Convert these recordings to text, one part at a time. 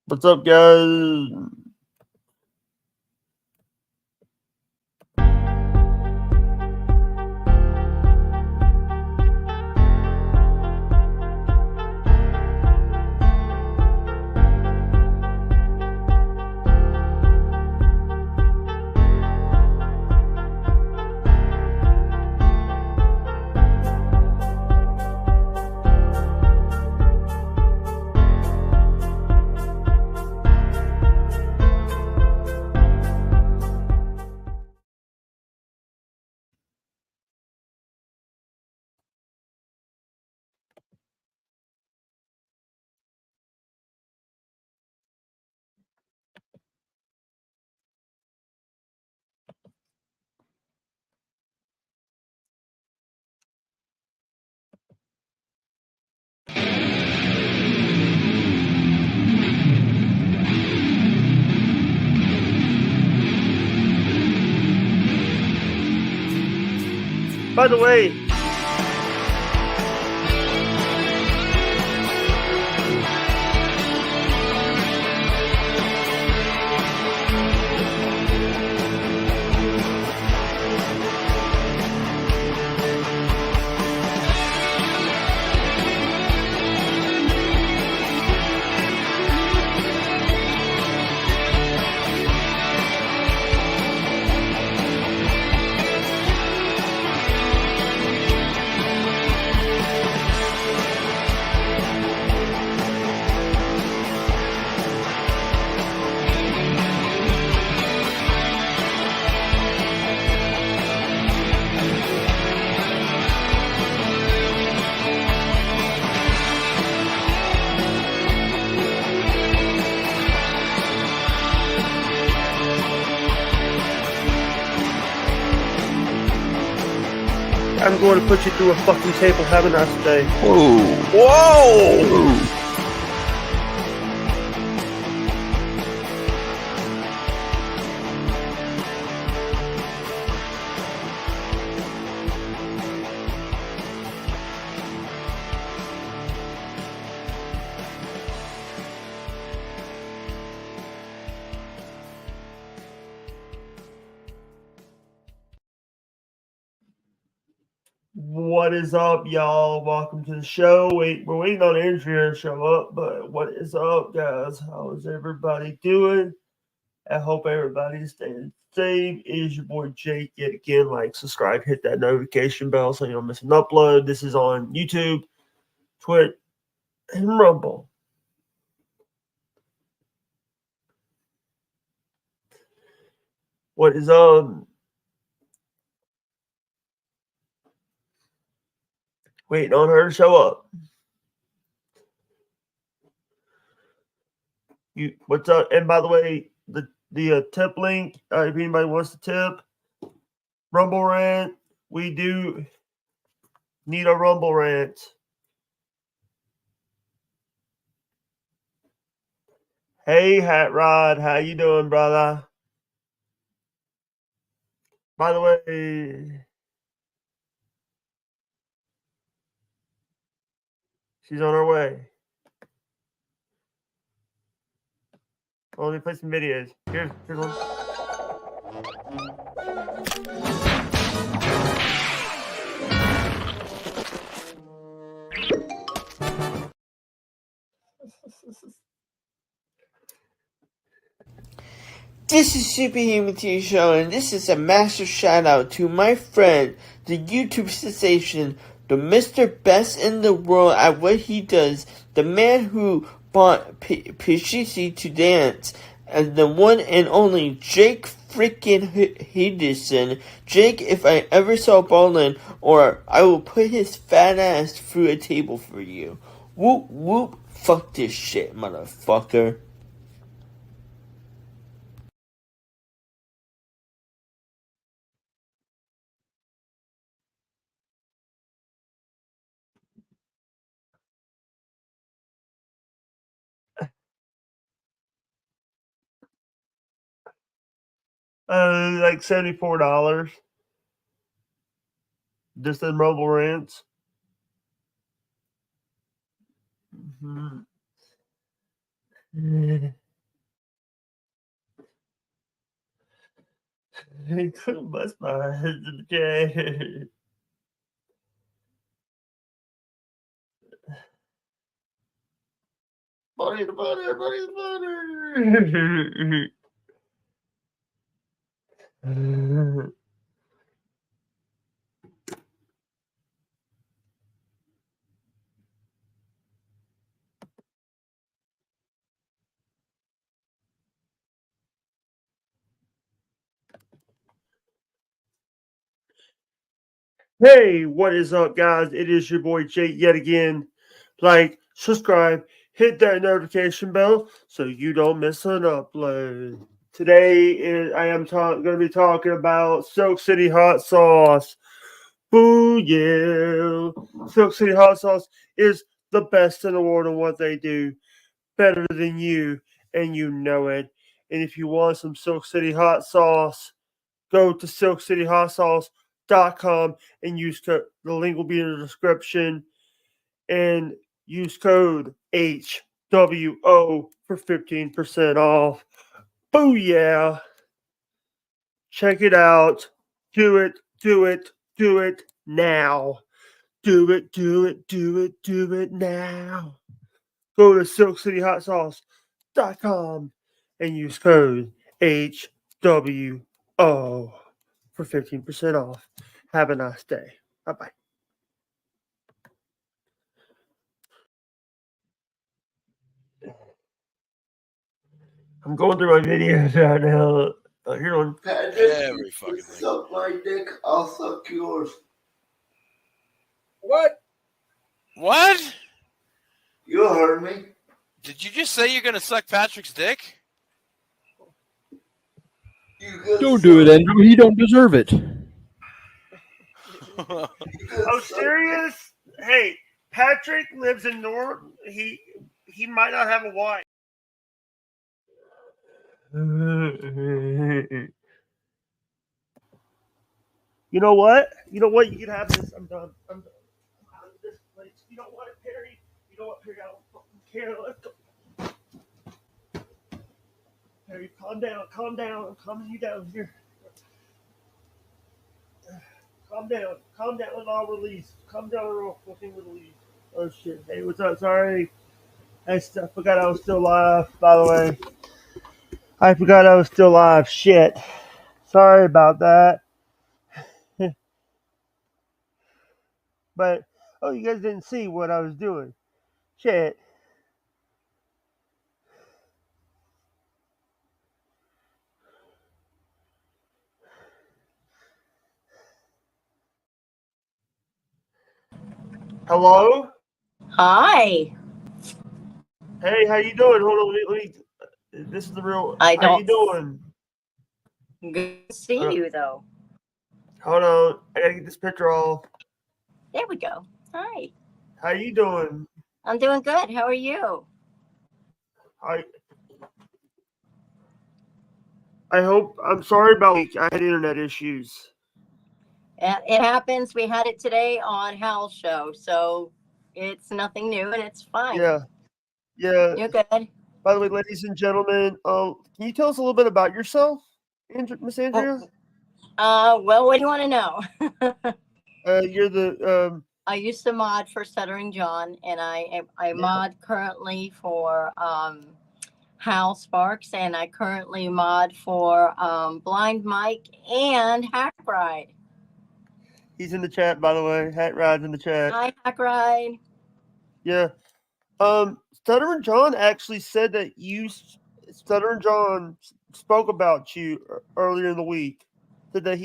What's up, guys? By the way, I'm going to put you through a fucking table. Have a nice day. Whoa! What is up, y'all? Welcome to the show. We're waiting on Andrea to show up, but what is up, guys? How is everybody doing? I hope everybody's staying safe. It is your boy Jake yet again. Like, subscribe, hit that notification bell so you don't miss an upload. This is on YouTube, Twitch, and Rumble. What is waiting on her to show up. What's up? And by the way, the tip link, if anybody wants to tip, Rumble Rant, we do need a Rumble Rant. Hey, Hat Rod, how you doing, brother? By the way, she's on her way. Oh, let me play some videos. Here's one. This is Superhuman TV Show, and this is a massive shout out to my friend, the YouTube sensation, the Mr. Best in the world at what he does, the man who brought Pichichi to dance, and the one and only Jake freaking Henderson. Jake, if I ever saw ballin', or I will put his fat ass through a table for you. Whoop whoop, fuck this shit, motherfucker. Like $74. Just in Rumble Rants. Mm-hmm. He couldn't bust my head in the cage. Buddy the butter, buddy the butter. Hey, what is up, guys? It is your boy Jake yet again. Like, subscribe, hit that notification bell so you don't miss an upload. Today I am going to be talking about Silk City hot sauce. Boo yeah! Silk City hot sauce is the best in the world in what they do, better than you, and you know it. And if you want some Silk City hot sauce, go to silkcityhotsauce.com and use the link will be in the description and use code HWO for 15% off. Booyah! Check it out. Do it, do it, do it now. Do it, do it, do it, do it now. Go to silkcityhotsauce.com and use code HWO for 15% off. Have a nice day. Bye bye. I'm going through my videos right now. Here on Patrick, Every fucking thing. suck my dick, I'll suck yours. What? What? You heard me. Did you just say you're gonna suck Patrick's dick? Don't do it, Andrew. He don't deserve it. Oh, serious? Hey, Patrick lives in North. He might not have a wife. You know what? You know what? You can have this. I'm done. I'm done. I'm out of this place. You know what, Perry? You know what, Perry? I don't fucking care. Let's go. Perry, calm down. Calm down. I'm calming you down here. Calm down. Calm down and I'll release. Calm down and I'll fucking release. Oh shit. Hey, what's up? Sorry. I forgot I was still live, by the way. I forgot I was still live. Shit. Sorry about that. But, oh, you guys didn't see what I was doing. Shit. Hello? Hi. Hey, how you doing? Hold on, let me this is the real. I How you don't- doing? Good to see you, though. Hold on, I gotta get this picture off. There we go. Hi. How you doing? I'm doing good. How are you? I hope. I'm sorry about. I had internet issues. It happens. We had it today on Hal's show, so it's nothing new and it's fine. Yeah. You're good. By the way, ladies and gentlemen, can you tell us a little bit about yourself, Miss Andrea? Well, what do you want to know? You're the I used to mod for Stuttering John, and I mod currently for Hal Sparks, and I currently mod for Blind Mike and Hack Ride. He's in the chat, by the way. Hat Ride's in the chat. Hi, Hack Ride. Yeah. Stuttering John actually said that Stuttering John spoke about you earlier in the week. Said that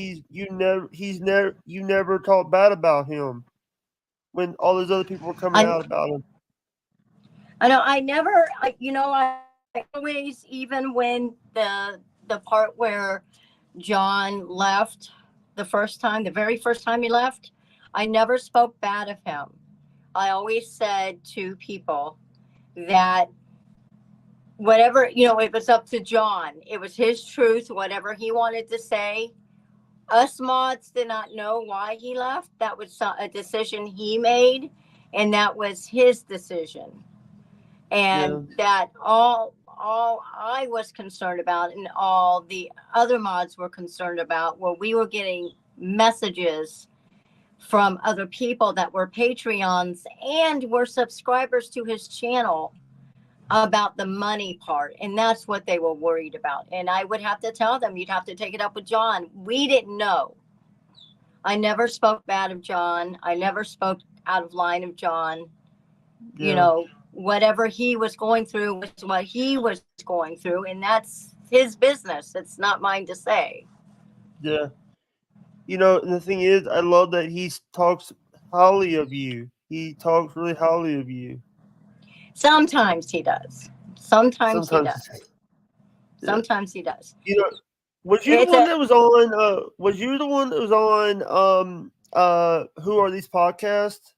you never talked bad about him when all those other people were coming out about him. I know. I always, even when the part where John left the very first time he left, I never spoke bad of him. I always said to people that whatever, it was up to John. It was his truth, whatever he wanted to say. Us mods did not know why he left. That was a decision he made, and that was his decision. And that all all I was concerned about and all the other mods were concerned about were we were getting messages from other people that were Patreons and were subscribers to his channel about the money part. And that's what they were worried about. And I would have to tell them, you'd have to take it up with John. We didn't know. I never spoke bad of John. I never spoke out of line of John. Yeah. You know, whatever he was going through was what he was going through. And that's his business. It's not mine to say. Yeah. You know, and the thing is, I love that he talks highly of you. He talks really highly of you. Sometimes he does. Sometimes he Sometimes. does. Yeah. Sometimes he does. You know, was you It's the one a- that was on? Was you the one that was on? Who are these podcasts?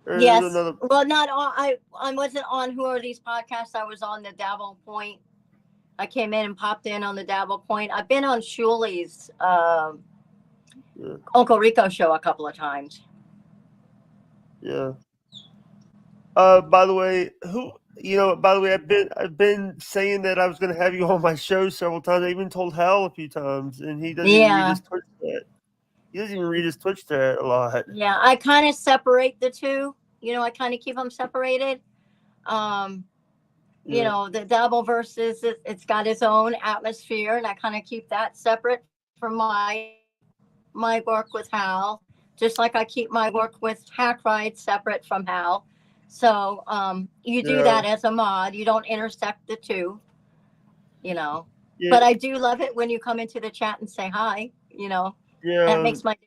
Or is it Yes. another- Well, not on. I wasn't on Who Are These Podcasts. I was on the Dabble Point. I came in and popped in on the Dabble Point. I've been on Shuli's Yeah. Uncle Rico show a couple of times. Yeah. By the way, I've been saying that I was going to have you on my show several times. I even told Hal a few times, and he doesn't even read Yeah. his Twitch chat. He doesn't even read his Twitch chat a lot. Yeah, I kind of separate the two. You know, I kind of keep them separated. You Yeah. know, the Dabble versus it's got its own atmosphere, and I kind of keep that separate from my work with Hal, just like I keep my work with Hack Ride separate from Hal. So you do Yeah. that as a mod. You don't intersect the two, you know. Yeah. But I do love it when you come into the chat and say hi, you know. Yeah. That makes my day.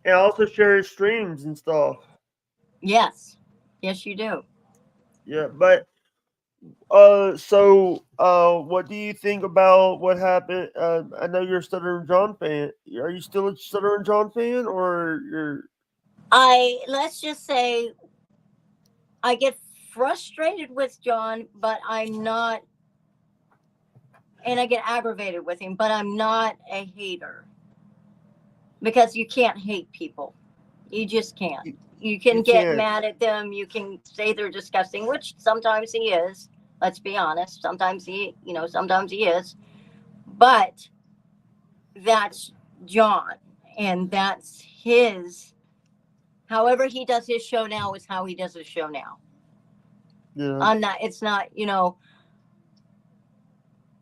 And I also share his streams and stuff. Yes. Yes, you do. Yeah, but what do you think about what happened? I know you're a Stuttering John fan. Are you still a Stuttering John fan, or you're? Let's just say I get frustrated with John, but I'm not, and I get aggravated with him, but I'm not a hater because you can't hate people. You just can't. You can You get can't. mad at them. You can say they're disgusting, which sometimes he is. Let's be honest. Sometimes he is. But that's John, and that's his. However he does his show now is how he does his show now. Yeah. It's not, you know,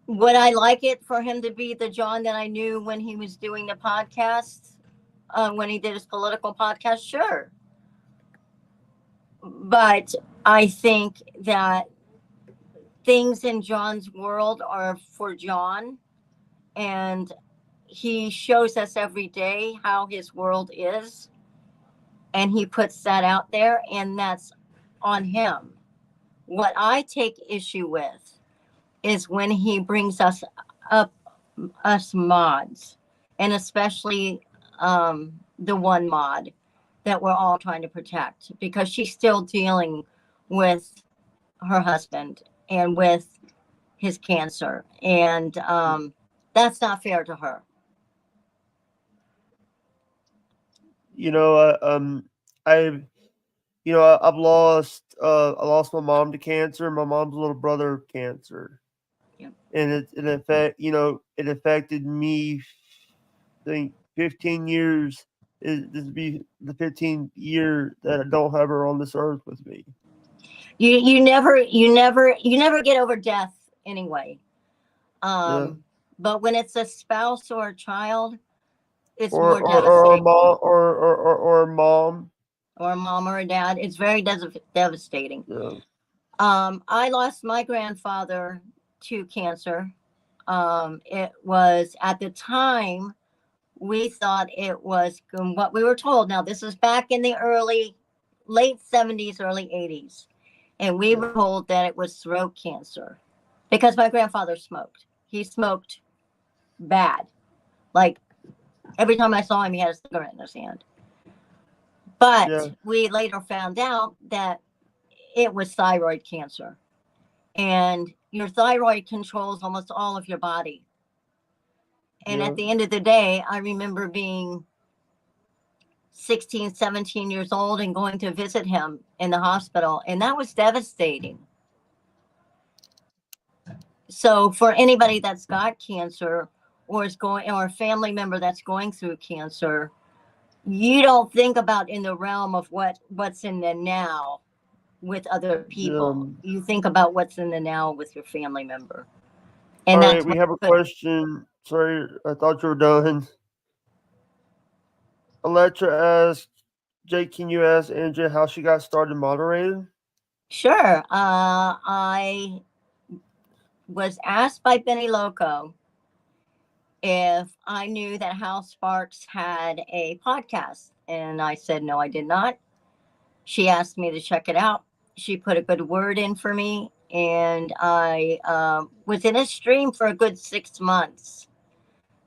would I like it for him to be the John that I knew when he was doing the podcast, when he did his political podcast? Sure. But I think that things in John's world are for John, and he shows us every day how his world is, and he puts that out there, and that's on him. What I take issue with is when he brings us up, us mods, and especially the one mod that we're all trying to protect, because she's still dealing with her husband and with his cancer, and that's not fair to her. You know, I lost my mom to cancer. My mom's little brother cancer. Yep. And it affected me. I think 15 years. This will be the 15th year that I don't have her on this earth with me. You never get over death anyway. Yeah. But when it's a spouse or a child, it's Or more a devastating. mom or a mom. Or a mom or a dad. It's very devastating. Yeah. I lost my grandfather to cancer. It was at the time we thought it was what we were told. Now this is back in the late 70s, early 80s. And we were told that it was throat cancer because my grandfather smoked. He smoked bad. Like every time I saw him, he had a cigarette in his hand. But we later found out that it was thyroid cancer. And your thyroid controls almost all of your body. And at the end of the day, I remember being 16, 17 years old and going to visit him in the hospital. And that was devastating. So for anybody that's got cancer or is going, or a family member that's going through cancer, you don't think about in the realm of what's in the now with other people. You think about what's in the now with your family member. And All that's right, we what have a question. Sorry, I thought you were done. Electra asked, Jake, can you ask Andrea how she got started moderating? Sure. I was asked by Benny Loco if I knew that Hal Sparks had a podcast. And I said, no, I did not. She asked me to check it out. She put a good word in for me. And I was in a stream for a good 6 months.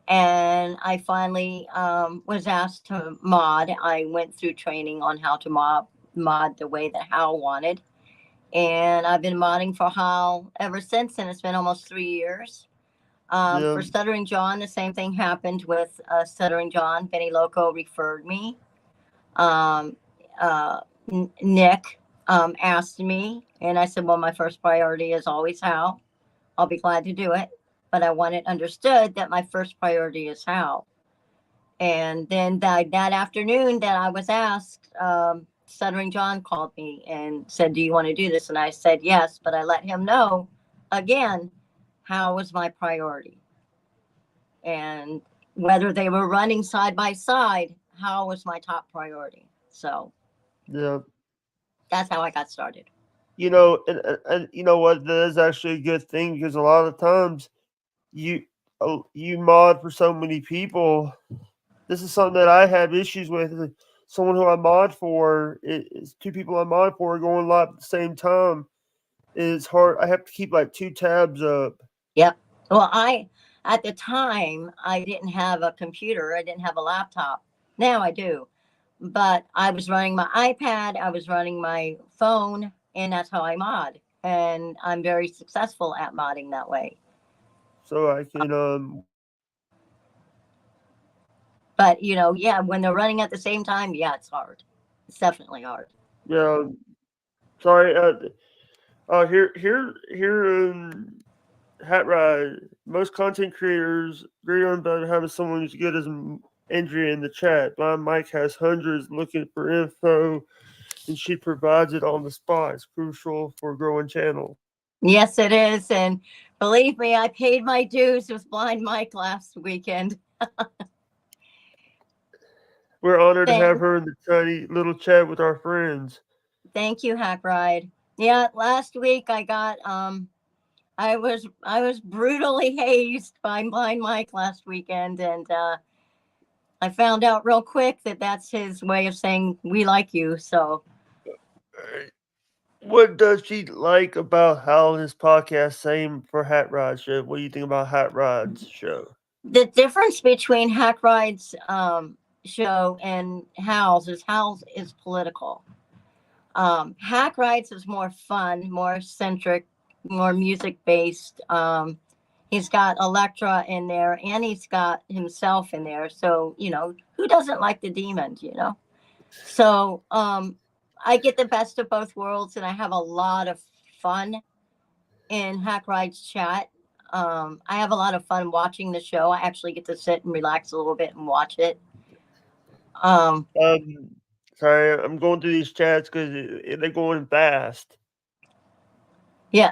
And I finally was asked to mod. I went through training on how to mod the way that Hal wanted. And I've been modding for Hal ever since. And it's been almost 3 years. For Stuttering John, the same thing happened with Stuttering John. Benny Loco referred me. Nick asked me, and I said, well, my first priority is always Hal. I'll be glad to do it. But I want it understood that my first priority is Hal. And then that afternoon that I was asked, Stuttering John called me and said, do you want to do this? And I said, yes, but I let him know, again, Hal was my priority. And whether they were running side by side, Hal was my top priority. So that's how I got started. You know, and you know what? That is actually a good thing because a lot of times you mod for so many people. This is something that I have issues with. Someone who I mod for is two people I mod for going live at the same time. It's hard. I have to keep like 2 tabs up. Yep. Well, at the time, I didn't have a computer. I didn't have a laptop. Now I do. But I was running my iPad. I was running my phone. And that's how I mod. And I'm very successful at modding that way. So I can But, you know, yeah, when they're running at the same time, yeah, it's hard. It's definitely hard. Yeah. Sorry. Here in Hat Ride, most content creators agree on about having someone as good as Andrea in the chat. Blind Mike has hundreds looking for info, and she provides it on the spot. It's crucial for a growing channel. Yes, it is. And believe me, I paid my dues with Blind Mike last weekend. We're honored to have her in the tiny little chat with our friends. Thank you, Hack Ride. Yeah, last week I got I was brutally hazed by Blind Mike last weekend, and I found out real quick that that's his way of saying we like you. So what does she like about Hal and his podcast? Same for Hat Ride show. What do you think about Hat Ride's show? The difference between Hack Ride's show and Hal's is political. Hack Ride's is more fun, more centric, more music based. He's got Electra in there, and he's got himself in there. So, you know, who doesn't like the demon, you know? So I get the best of both worlds, and I have a lot of fun in Hack Ride's chat. I have a lot of fun watching the show. I actually get to sit and relax a little bit and watch it. Sorry, I'm going through these chats because they're going fast. Yeah,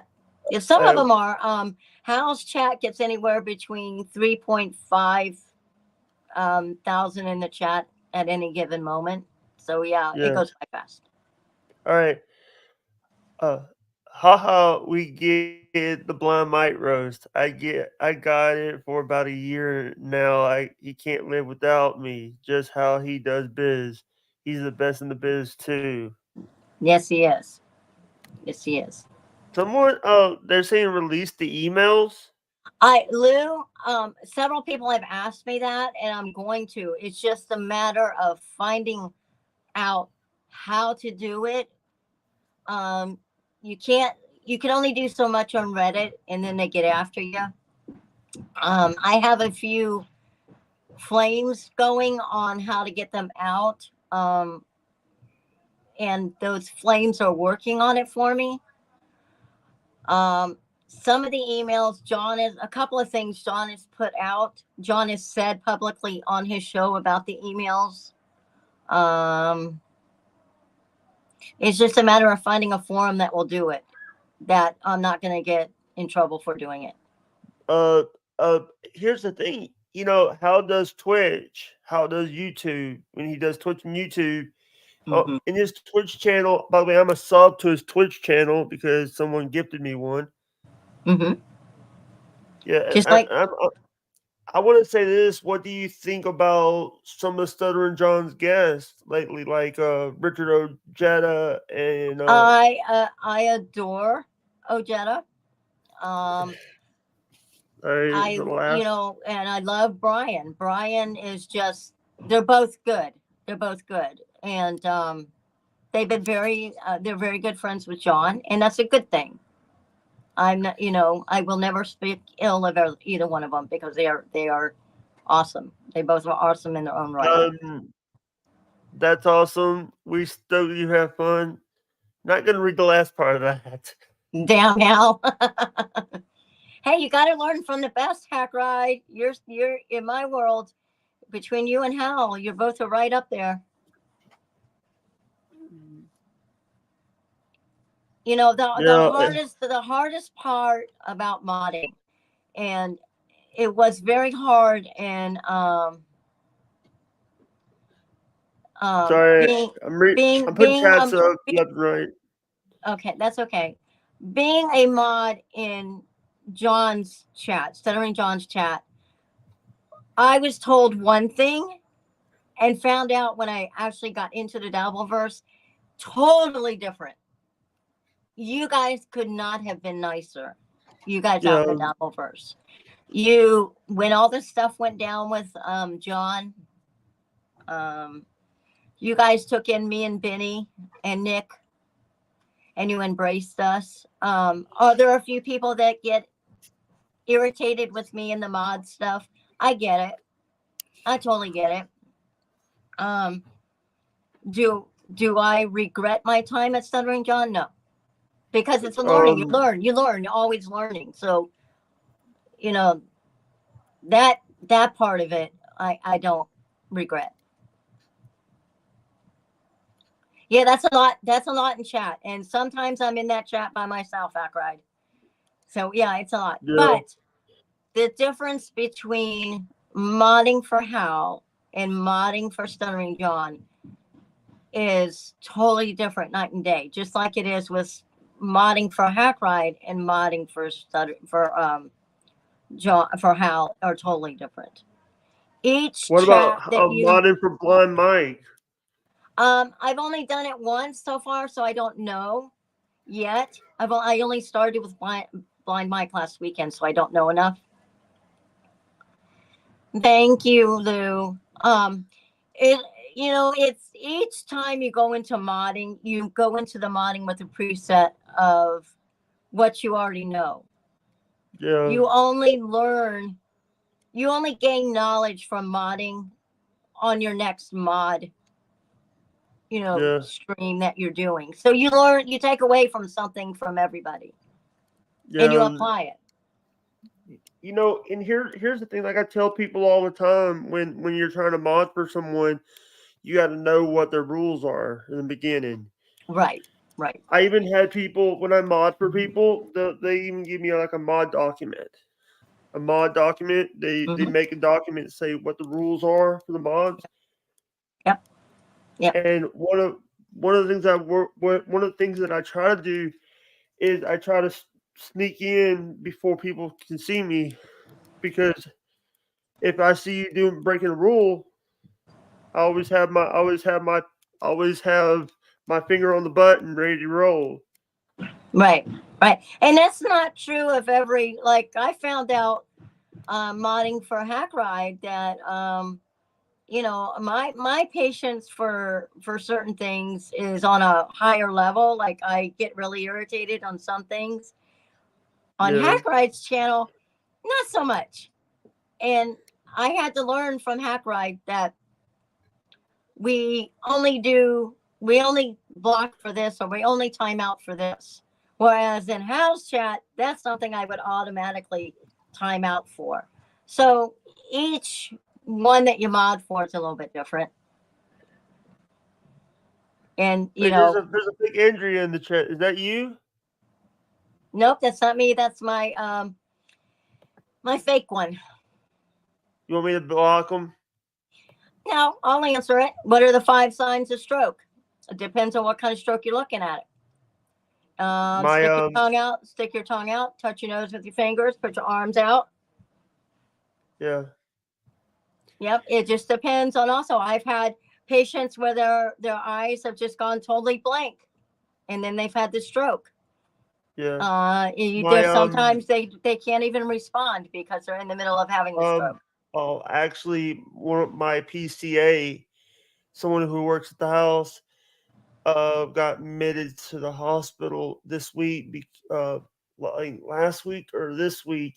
some of them are. Hal's chat gets anywhere between 3.5 thousand in the chat at any given moment. So yeah, it goes by fast. All right. Haha, we get the Blind Mike roast. I got it for about a year now. He can't live without me. Just how he does biz. He's the best in the biz too. Yes, he is. Yes, he is. Someone they're saying release the emails. Lou, several people have asked me that, and I'm going to. It's just a matter of finding out how to do it. You can only do so much on Reddit, and then they get after you. I have a few flames going on how to get them out. And those flames are working on it for me. some of the emails John is a couple of things John has put out. John has said publicly on his show about the emails. It's just a matter of finding a forum that will do it, that I'm not going to get in trouble for doing it. Here's the thing. You know, how does Twitch? How does YouTube? When he does Twitch and YouTube, Mhm. in his Twitch channel. By the way, I'm a sub to his Twitch channel because someone gifted me one. Mhm. Yeah, Just like I want to say this. What do you think about some of Stuttering John's guests lately, like Richard Ojeda and I adore Ojeda. the last? And I love Brian. Brian is just, they're both good. They're both good. And they've been they're very good friends with John, and that's a good thing. I'm not, I will never speak ill of either one of them because they are awesome. They both are awesome in their own right. That's awesome. We still you have fun. Not gonna read the last part of that. Damn Hal. Hey, you got to learn from the best, Hack Ride. You're in my world. Between you and Hal, you're both right up there. The hardest part about modding, and it was very hard. And sorry, I'm putting chats up left and right. Okay, that's okay. Being a mod in John's chat, Stuttering John's chat, I was told one thing and found out when I actually got into the Dabbleverse, totally different. You guys could not have been nicer. You guys out in the Dabbleverse. When all this stuff went down with John, you guys took in me and Benny and Nick, and you embraced us. Are there a few people that get irritated with me and the mod stuff? I get it. I totally get it. Do I regret my time at Stuttering John? No, because it's a learning. You learn. You're always learning. So, that part of it, I don't regret. Yeah, that's a lot. That's a lot in chat, and sometimes I'm in that chat by myself, Ackride. So yeah, it's a lot. Yeah. But the difference between modding for Hal and modding for Stuttering John is totally different, night and day. Just like it is with modding for Hackride and modding for John for Hal are totally different. What about modding for Blind Mike? I've only done it once so far, so I don't know yet. I only started with Blind Mike last weekend, so I don't know enough. Thank you, Lou. It's each time you go into modding, you go into the modding with a preset of what you already know. Yeah. You only gain knowledge from modding on your next mod. Stream that you're doing. So you take away from something from everybody, and you apply it. And here's the thing. Like I tell people all the time, when you're trying to mod for someone, you got to know what their rules are in the beginning. Right. I even had people, when I mod for people, they even give me like a mod document. They make a document to say what the rules are for the mods. Yep. Yeah. And one of the things that I try to do is I try to sneak in before people can see me, because if I see you breaking a rule, I always have my finger on the button ready to roll. Right. And that's not true of every, like I found out modding for Hackride that my patience for certain things is on a higher level. Like I get really irritated on some things. On Hackride's channel, not so much. And I had to learn from Hackride that we only block for this, or we only time out for this. Whereas in house chat, that's something I would automatically time out for. So each one that you mod for is a little bit different. And you Wait, know, there's a big Andrea in the chat. Is that you? nope, that's not me. That's my my fake one. You want me to block them? No, I'll answer it. What are the 5 signs of stroke? It depends on what kind of stroke you're looking at. My Stick your tongue out, touch your nose with your fingers, put your arms out. yeah. Yep, it just depends on. Also, I've had patients where their eyes have just gone totally blank, and then they've had the stroke. Yeah. There's sometimes they can't even respond because they're in the middle of having the stroke. Oh, actually, one of my PCA, someone who works at the house, got admitted to the hospital this week, like last week or this week,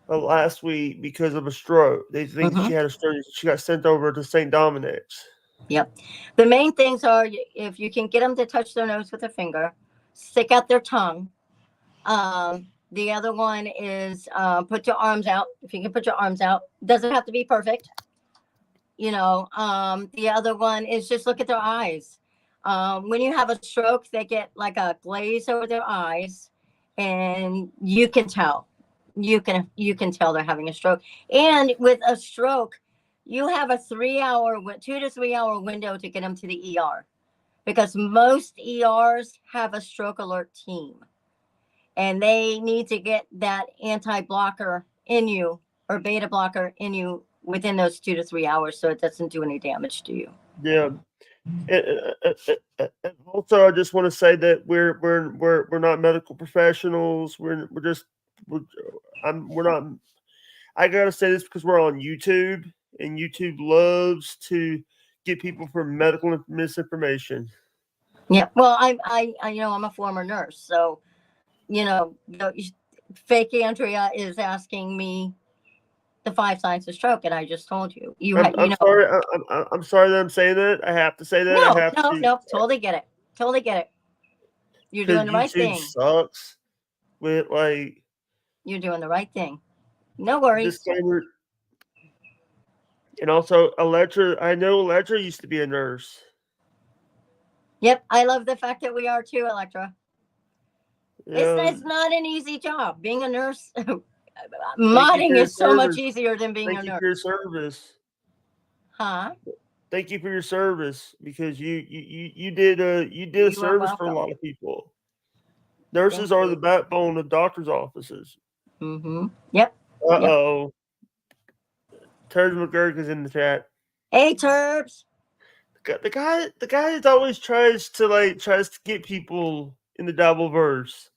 last week because of a stroke. They think she had a stroke. She got sent over to St. Dominic's. Yep. The main things are if you can get them to touch their nose with a finger, stick out their tongue. The other one is put your arms out. If you can put your arms out, doesn't have to be perfect. You know, the other one is just look at their eyes. When you have a stroke, they get like a glaze over their eyes, and you can tell. You can tell they're having a stroke. And with a stroke, you have a 2 to 3 hour window to get them to the ER, because most ERs have a stroke alert team, and they need to get that anti-blocker in you or beta blocker in you within those 2 to 3 hours, so it doesn't do any damage to you. Yeah. And also, I just want to say that we're not medical professionals. We're not. I gotta say this because we're on YouTube, and YouTube loves to get people for medical misinformation. Yeah. Well, I I'm a former nurse, so fake Andrea is asking me the 5 signs of stroke, and I just told you. I'm sorry. I'm sorry that I'm saying that. I have to say that. No. Totally get it. Totally get it. You're doing the right thing. Sucks. With like. You're doing the right thing. No worries. Disclaimer. And also, Electra. I know Electra used to be a nurse. Yep, I love the fact that we are too, Electra. Yeah. It's not an easy job. Being a nurse, modding is so much easier than being a nurse. Thank you for your service. Huh? Thank you for your service, because you did a service for a lot of people. Nurses are the backbone of doctors' offices. Mm-hmm. Yep. Uh-oh. Turbs McGurk is in the chat. Hey, Turbs. The guy that always tries to get people in the Dabbleverse.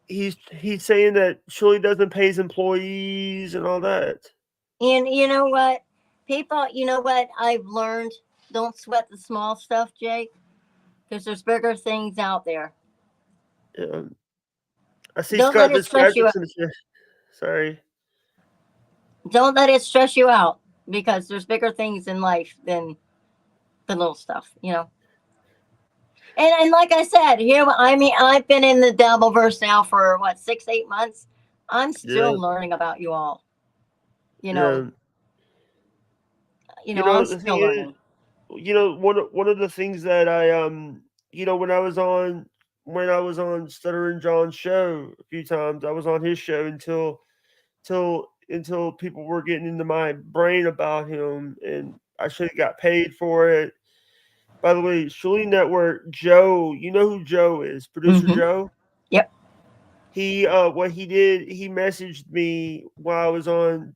He's saying that Shirley doesn't pay his employees and all that. And you know what? People, you know what I've learned? Don't sweat the small stuff, Jake, because there's bigger things out there. Yeah. I see Don't Scott let it stress you out. Sorry. Don't let it stress you out, because there's bigger things in life than the little stuff, And like I said, I've been in the Dabbleverse now for 6-8 months. I'm still learning about you all. I'm still learning. One of the things that I when I was on Stuttering John's show a few times, I was on his show until people were getting into my brain about him, and I should have got paid for it. By the way, Shirley Network, Joe, you know who Joe is? Producer Joe? Yep. What he did, he messaged me while I was on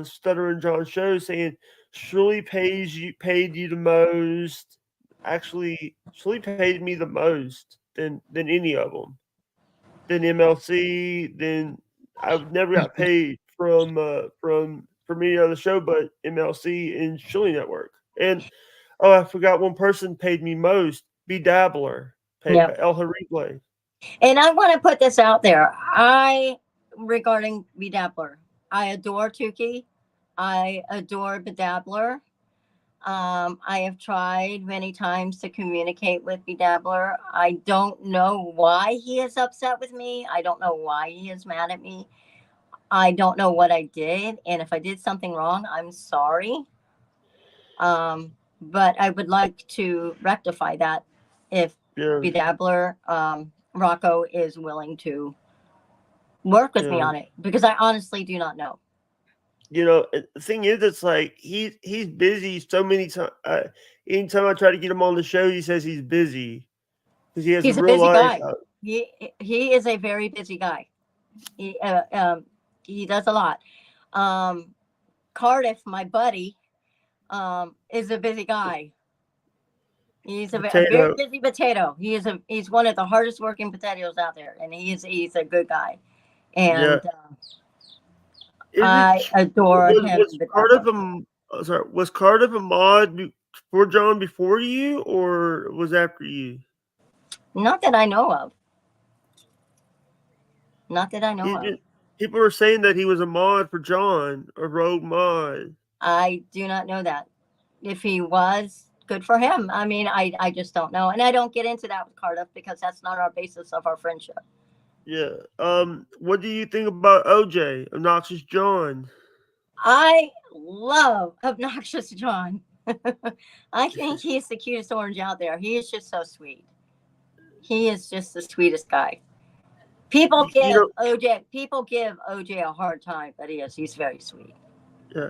Stuttering John's show saying, Shirley paid you the most. Actually, Shirley paid me the most than any of them. Than MLC, then I've never got paid from any other show but MLC and Shirley Network. And I forgot one person paid me most. B Dabbler paid El Harible. And I want to put this out there. Regarding B Dabbler, I adore Tukey. I adore B Dabbler. I have tried many times to communicate with Bedabbler. I don't know why he is upset with me. I don't know why he is mad at me. I don't know what I did. And if I did something wrong, I'm sorry. But I would like to rectify that if Yeah, Bedabbler, Rocco is willing to work with me yeah. on it, because I honestly do not know. You know, the thing is, it's like he's busy so many times. Anytime I try to get him on the show, he says he's busy because he has He's a a real busy life. guy. He is a very busy guy. He does a lot. Cardiff, my buddy, is a busy guy. He's a very Potato. busy potato. He's one of the hardest working potatoes out there, and he's a good guy. And Is I it adore him. was was Cardiff a mod for John before you, or was after you? Not that I know of. Not that I know of. People were saying that he was a mod for John, a rogue mod. I do not know that. If he was, good for him. I mean, I just don't know. And I don't get into that with Cardiff because that's not our basis of our friendship. Yeah. What do you think about OJ, Obnoxious John? I love Obnoxious John. I think he's the cutest orange out there. He is just so sweet. He is just the sweetest guy. People give OJ a hard time, but he's very sweet. Yeah.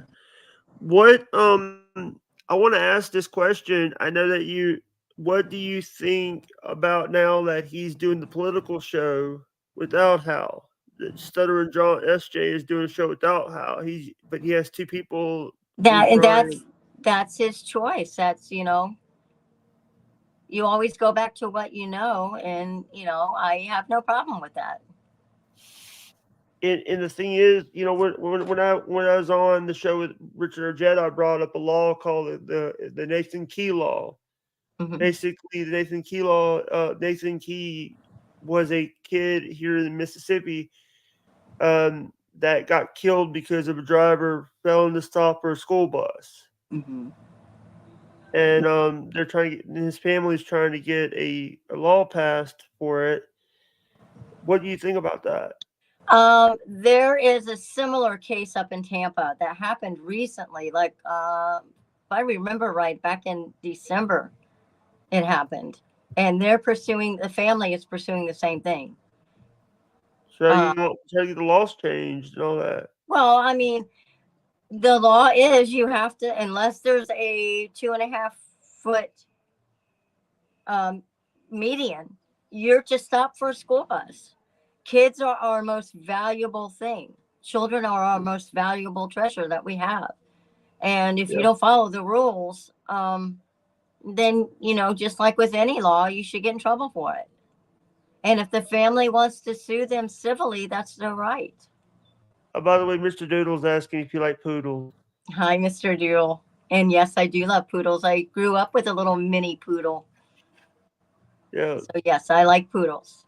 What I want to ask this question. I know that what do you think about now that he's doing the political show without Hal? That Stuttering John SJ is doing a show without Hal. He has two people. That's his choice. That's, you always go back to what you know, and I have no problem with that. And the thing is, when I was on the show with Richard Jedi, I brought up a law called the Nathan Key law. Mhm. Basically, the Nathan Key law. Nathan Key was a kid here in Mississippi that got killed because of a driver failing to stop for a school bus. Mm-hmm. And his family's trying to get a law passed for it. What do you think about that? There is a similar case up in Tampa that happened recently. Like, if I remember right, back in December, it happened, and the family is pursuing the same thing. So you want to get the laws changed and all that? Well, I mean, the law is you have to, unless there's a 2.5 foot median, you're to stop for a school bus. Kids are our most valuable thing. Children are our most valuable treasure that we have. And if you don't follow the rules, then, just like with any law, you should get in trouble for it. And if the family wants to sue them civilly, that's their right. By the way, Mr. Doodle's asking if you like poodles. Hi, Mr. Doodle. And yes, I do love poodles. I grew up with a little mini poodle. Yeah. So yes, I like poodles.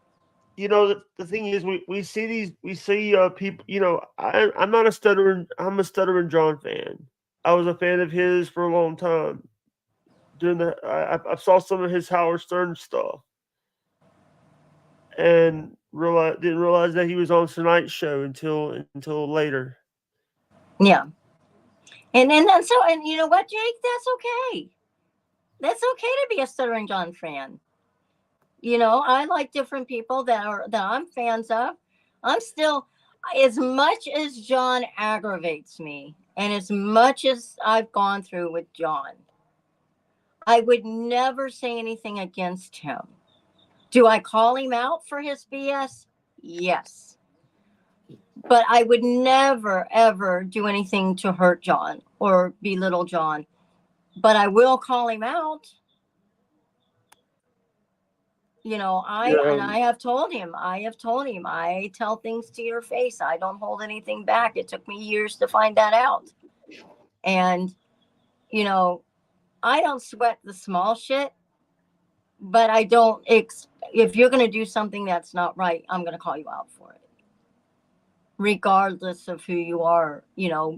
The thing is, we see people. I'm not a Stuttering. I'm a Stuttering John fan. I was a fan of his for a long time. I saw some of his Howard Stern stuff, and didn't realize that he was on Tonight Show until later. Yeah, and you know what, Jake? That's okay. That's okay to be a Stuttering John fan. I like different people that I'm fans of. I'm still, as much as John aggravates me, and as much as I've gone through with John, I would never say anything against him. Do I call him out for his BS? Yes. But I would never, ever do anything to hurt John or belittle John. But I will call him out. I have told him, I tell things to your face. I don't hold anything back. It took me years to find that out. And, I don't sweat the small shit, but I don't, if you're going to do something that's not right, I'm going to call you out for it. Regardless of who you are,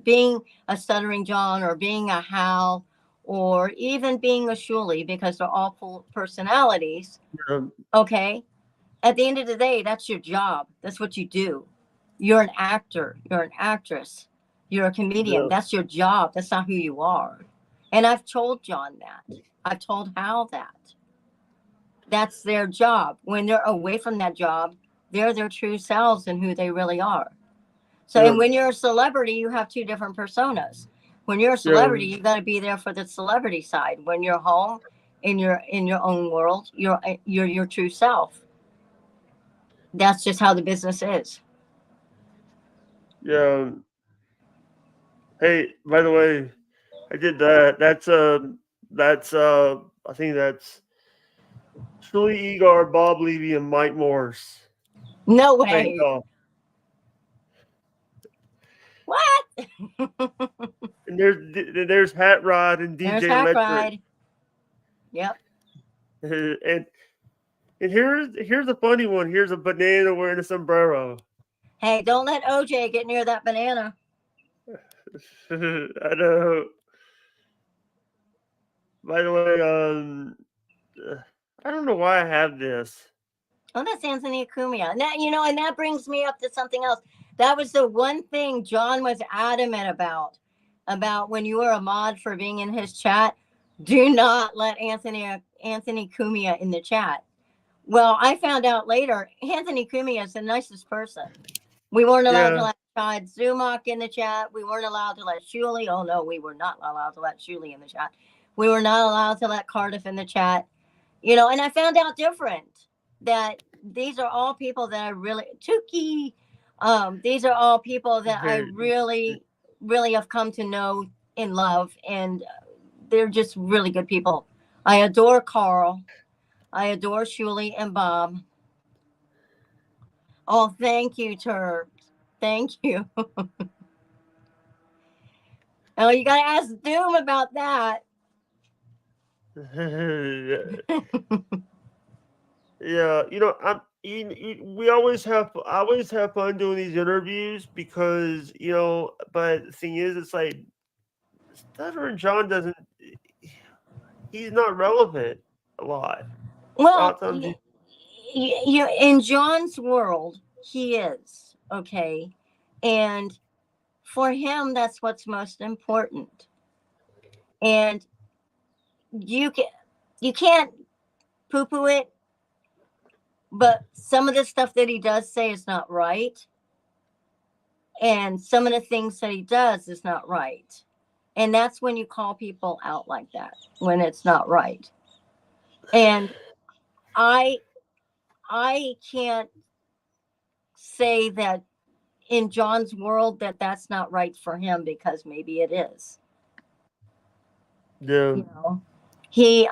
being a Stuttering John or being a Hal or even being a Shuli, because they're all full personalities. Um, Okay. At the end of the day, that's your job. That's what you do. You're an actor. You're an actress. You're a comedian. Yeah. That's your job. That's not who you are. And I've told John that. I've told Hal that. That's their job. When they're away from that job, they're their true selves and who they really are. So, Yeah. and when you're a celebrity, you have two different personas. When you're a celebrity, you got to be there for the celebrity side. When you're home in your own world, you're your true self. That's just how the business is. Yeah. Hey, by the way, I did that. That's I think that's Shuli Egar, Bob Levy, and Mike Morse. No Thank way. God. What? And there's Hat Rod and There's DJ Hack Electric. Ride. Yep. And here's a funny one. Here's a banana wearing a sombrero. Hey, don't let OJ get near that banana. I know. By the way, I don't know why I have this. Oh, that's Anthony Acumia. And that, and that brings me up to something else. That was the one thing John was adamant about when you were a mod for being in his chat. Do not let Anthony Cumia in the chat. Well, I found out later, Anthony Cumia is the nicest person. We weren't allowed to let Todd Zumach in the chat. We weren't allowed to let Shuli. Oh, no, we were not allowed to let Shuli in the chat. We were not allowed to let Cardiff in the chat. And I found out different, that these are all people that I really, Tuki, these are all people that I really, really have come to know and love. And they're just really good people. I adore Carl. I adore Shuli and Bob. Oh, thank you, Turb. Thank you. Oh, you got to ask Doom about that. Yeah, we always have fun doing these interviews because but the thing is, it's like Stuttering John he's not relevant a lot. Well, in John's world, he is, okay, and for him, that's what's most important. And you can't poo-poo it, but some of the stuff that he does say is not right, and some of the things that he does is not right. And that's when you call people out like that, when it's not right. And I can't say that in John's world that that's not right for him, because maybe it is. Yeah. He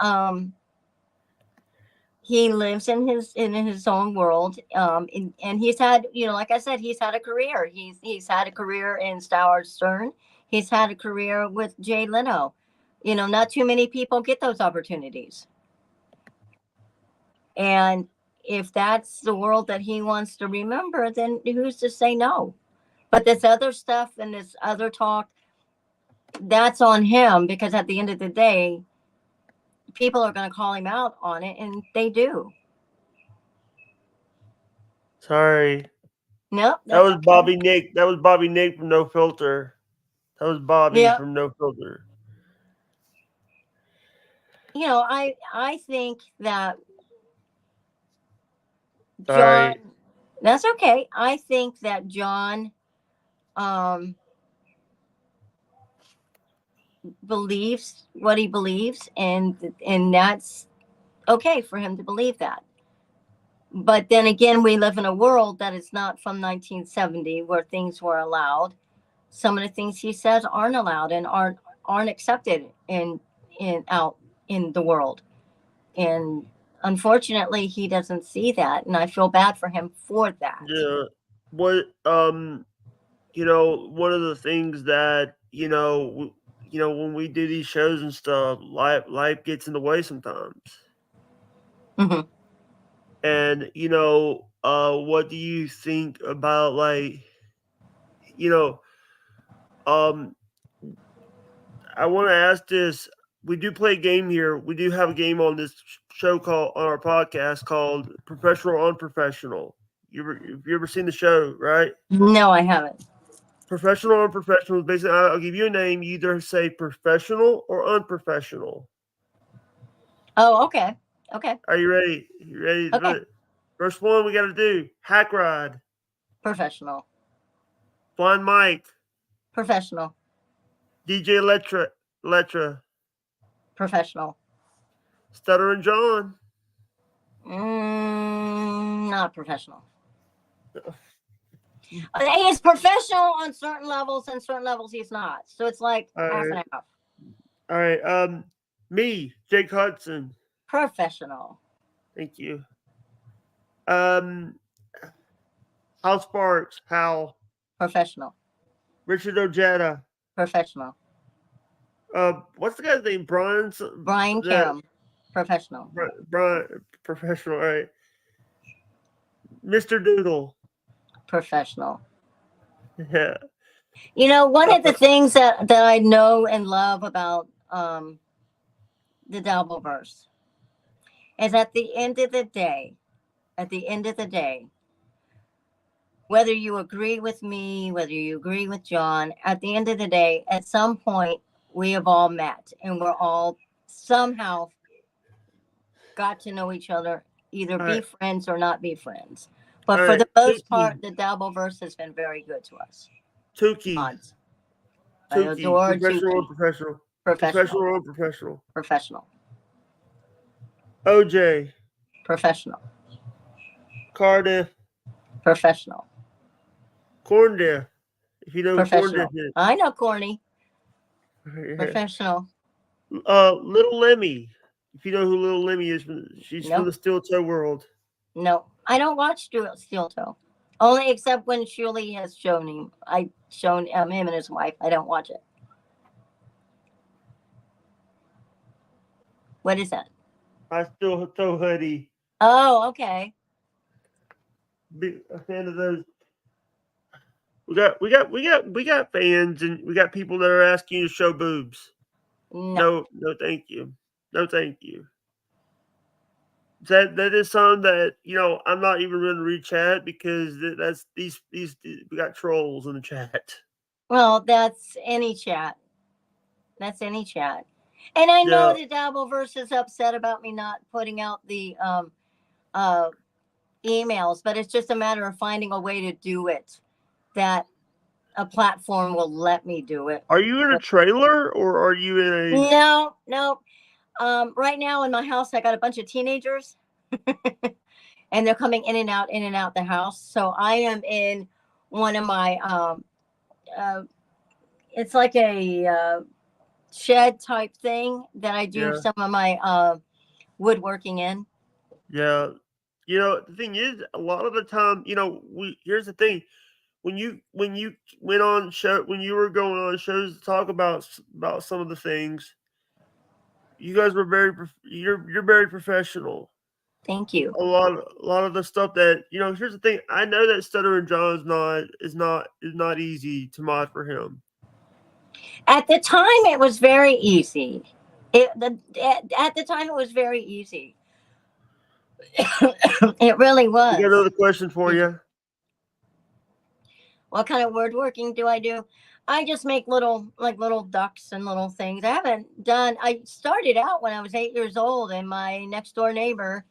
lives in his own world, and he's had, like I said, he's had a career. He's had a career in Howard Stern. He's had a career with Jay Leno. Not too many people get those opportunities. And if that's the world that he wants to remember, then who's to say no? But this other stuff and this other talk, that's on him, because at the end of the day, people are going to call him out on it, and they do. Sorry. Nope. That was okay. Bobby Nick. That was Bobby Nick from No Filter. That was Bobby from No Filter. I think that Sorry. John, that's okay. I think that John believes what he believes, and that's okay for him to believe that. But then again, we live in a world that is not from 1970, where things were allowed. Some of the things he says aren't allowed and aren't accepted out in the world. And unfortunately, he doesn't see that, and I feel bad for him for that. Yeah. What one of the things that when we do these shows and stuff, life gets in the way sometimes. Mm-hmm. And what do you think about, like, I want to ask this. we do play a game here. We do have a game on this show on our podcast called Professional Unprofessional. Have you ever seen the show, right? No, I haven't. Professional Unprofessional. Basically, I'll give you a name. You either say professional or unprofessional. Oh, okay. Okay. Are you ready? You ready? Okay. First one we got to do. Hack Ride. Professional. Blind Mike. Professional. DJ Electra. Professional. Stuttering John. Not professional. He's professional on certain levels, and certain levels he's not. So it's like half and half. All right. Me, Jake Hudson. Professional. Thank you. Hal Sparks. Hal. Professional. Richard Ojeda. Professional. What's the guy's name? Brian Kim. Professional. Brian. Professional. All right. Mr. Doodle. Professional. Yeah. You know, one of the things that I know and love about the Dabbleverse is at the end of the day, whether you agree with me, whether you agree with John, at the end of the day, at some point, we have all met and we're all somehow got to know each other, either be friends or not be friends. But for the most part, the Dabbleverse has been very good to us. Tukey. I adore Professional or Tukey. professional? Professional. Professional or professional? Professional. OJ. Professional. Cardiff. Professional. Corndiff. If you know who Professional. Corndiff is. I know Corny. Yeah. Professional. Little Lemmy. If you know who Little Lemmy is, she's from the Steel Toe world. No, I don't watch Steel Toe. Only except when Shirley has shown him. I've shown him and his wife. I don't watch it. What is that? I Steel Toe hoodie. Oh, okay. Big a fan of those. We got fans and we got people that are asking you to show boobs. No, thank you. No, thank you. That is something that, you know, I'm not even going to read chat because that's these we got trolls in the chat. Well, that's any chat. That's any chat. And I know the Dabbleverse is upset about me not putting out the emails, but it's just a matter of finding a way to do it that a platform will let me do it. Are you in a trailer or are you in a... No. Right now in my house, I got a bunch of teenagers and they're coming in and out the house. So I am in one of my, it's like a shed type thing that I do some of my woodworking in. Yeah. You know, the thing is, a lot of the time, you know, here's the thing. When you went on show, when you were going on shows to talk about some of the things, you guys were you're very professional. Thank you. A lot of the stuff that, you know, here's the thing. I know that Stuttering John is not easy to mod for him. At the time, it was very easy. At the time, it was very easy. It really was. I got another question for you. What kind of woodworking do I do? I just make little ducks and little things. I started out when I was 8 years old, and my next door neighbor,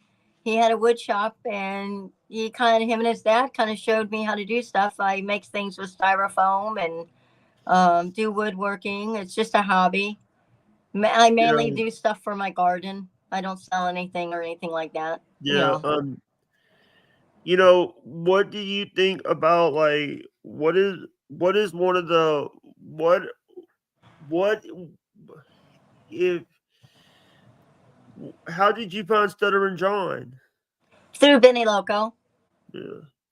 he had a wood shop, and him and his dad kind of showed me how to do stuff. I make things with styrofoam and do woodworking. It's just a hobby. I mainly do stuff for my garden. I don't sell anything or anything like that. Yeah. You know, what do you think about, like, what is one of the how did you find Stuttering John? Through Benny Loco. Yeah.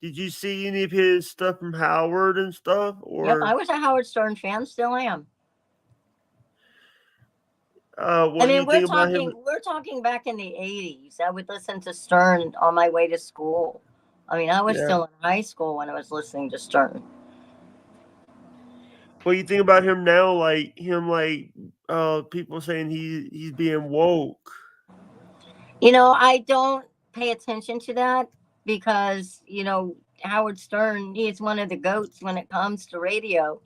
Did you see any of his stuff from Howard and stuff? Or yep, I was a Howard Stern fan, still am. We're talking back in the 80s. I would listen to Stern on my way to school. I mean, I was still in high school when I was listening to Stern. What do you think about him now? Like people saying he's being woke. You know, I don't pay attention to that because, you know, Howard Stern, he is one of the goats when it comes to radio.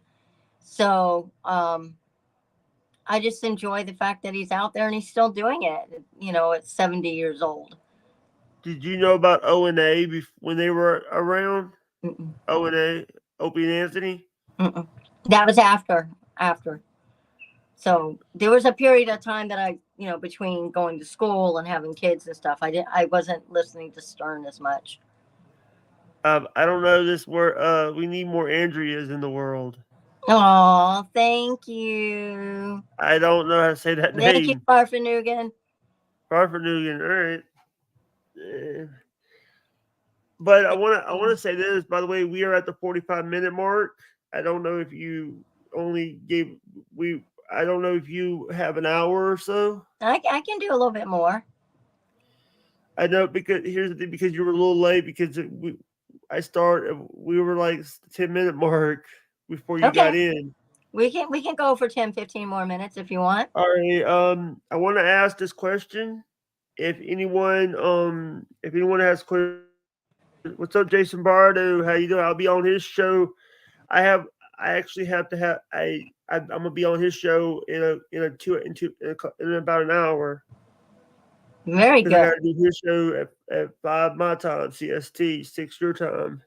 So I just enjoy the fact that he's out there and he's still doing it, you know, at 70 years old. Did you know about O&A when they were around? Mm-mm. O&A, Opie and Anthony? Mm-mm. That was after. So there was a period of time that I, you know, between going to school and having kids and stuff, I wasn't listening to Stern as much. I don't know this word. We need more Andreas in the world. Oh, thank you. I don't know how to say that Thank you, name. Farfanugan. Farfanugan. All right. But I want to say this. By the way, we are at the 45-minute mark. I don't know if you only gave I don't know if you have an hour or so. I can do a little bit more. I know because here's the thing, because you were a little late because we were like 10-minute mark before you got in. We can go for 10, 15 more minutes if you want. All right. I want to ask this question. If anyone has questions, what's up, Jason Bardo? How you doing? I'll be on his show. I'm gonna be on his show in about an hour. Very good. I gotta do his show at 5 my time, CST, 6 your time.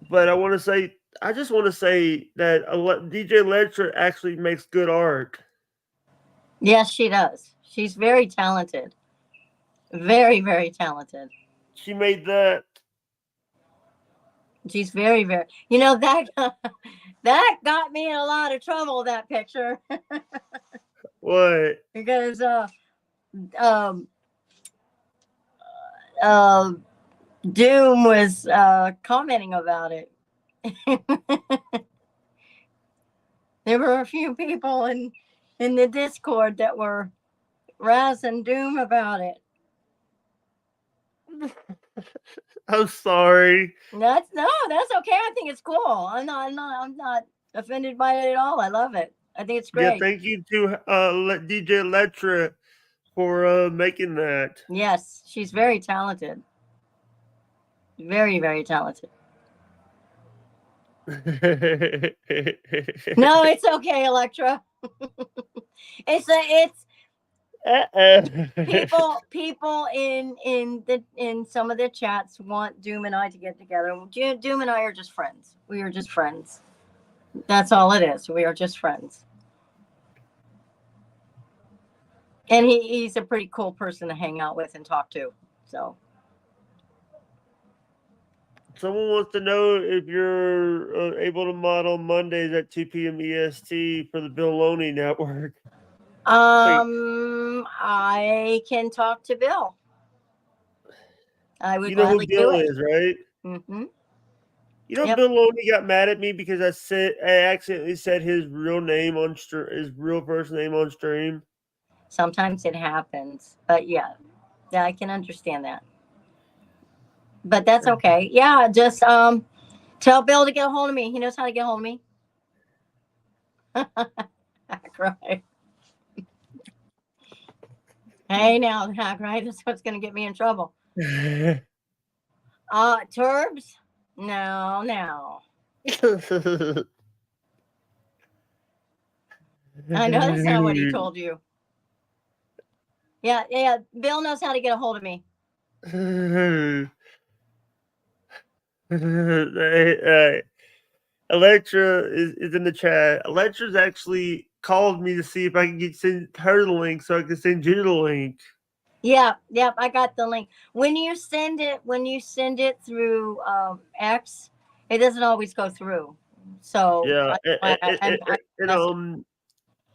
But I just want to say that DJ Electra actually makes good art. Yes, she does. She's very talented. Very, very talented. She made that. She's very, very. You know, that got me in a lot of trouble, that picture. What? Because Doom was commenting about it. There were a few people in the Discord that were razzing Doom about it. I'm sorry. That's okay. I think it's cool. I'm not offended by it at all. I love it. I think it's great. Yeah, thank you to DJ Electra for making that. Yes, she's very talented. Very, very talented. No, it's okay, Electra. It's people in some of the chats want Doom and I to get together. Doom and I are just friends. We are just friends. That's all it is. We are just friends. And he's a pretty cool person to hang out with and talk to. So someone wants to know if you're able to mod on Mondays at 2 p.m. EST for the Bill Loney Network. I can talk to Bill. I would. You know who Bill is, right? Mm-hmm. You know, yep. Bill Loney got mad at me because I accidentally said his real name on his real first name on stream. Sometimes it happens, but yeah, I can understand that. But that's okay. Yeah, just tell Bill to get a hold of me. He knows how to get a hold of me. Right. Hey, now, hack, right? That's what's going to get me in trouble. Turbs? No. I know that's not what he told you. Yeah. Bill knows how to get a hold of me. Electra is in the chat. Electra's actually called me to see if I can send her the link so I can send you the link. Yeah, I got the link. When you send it through X, it doesn't always go through. So yeah,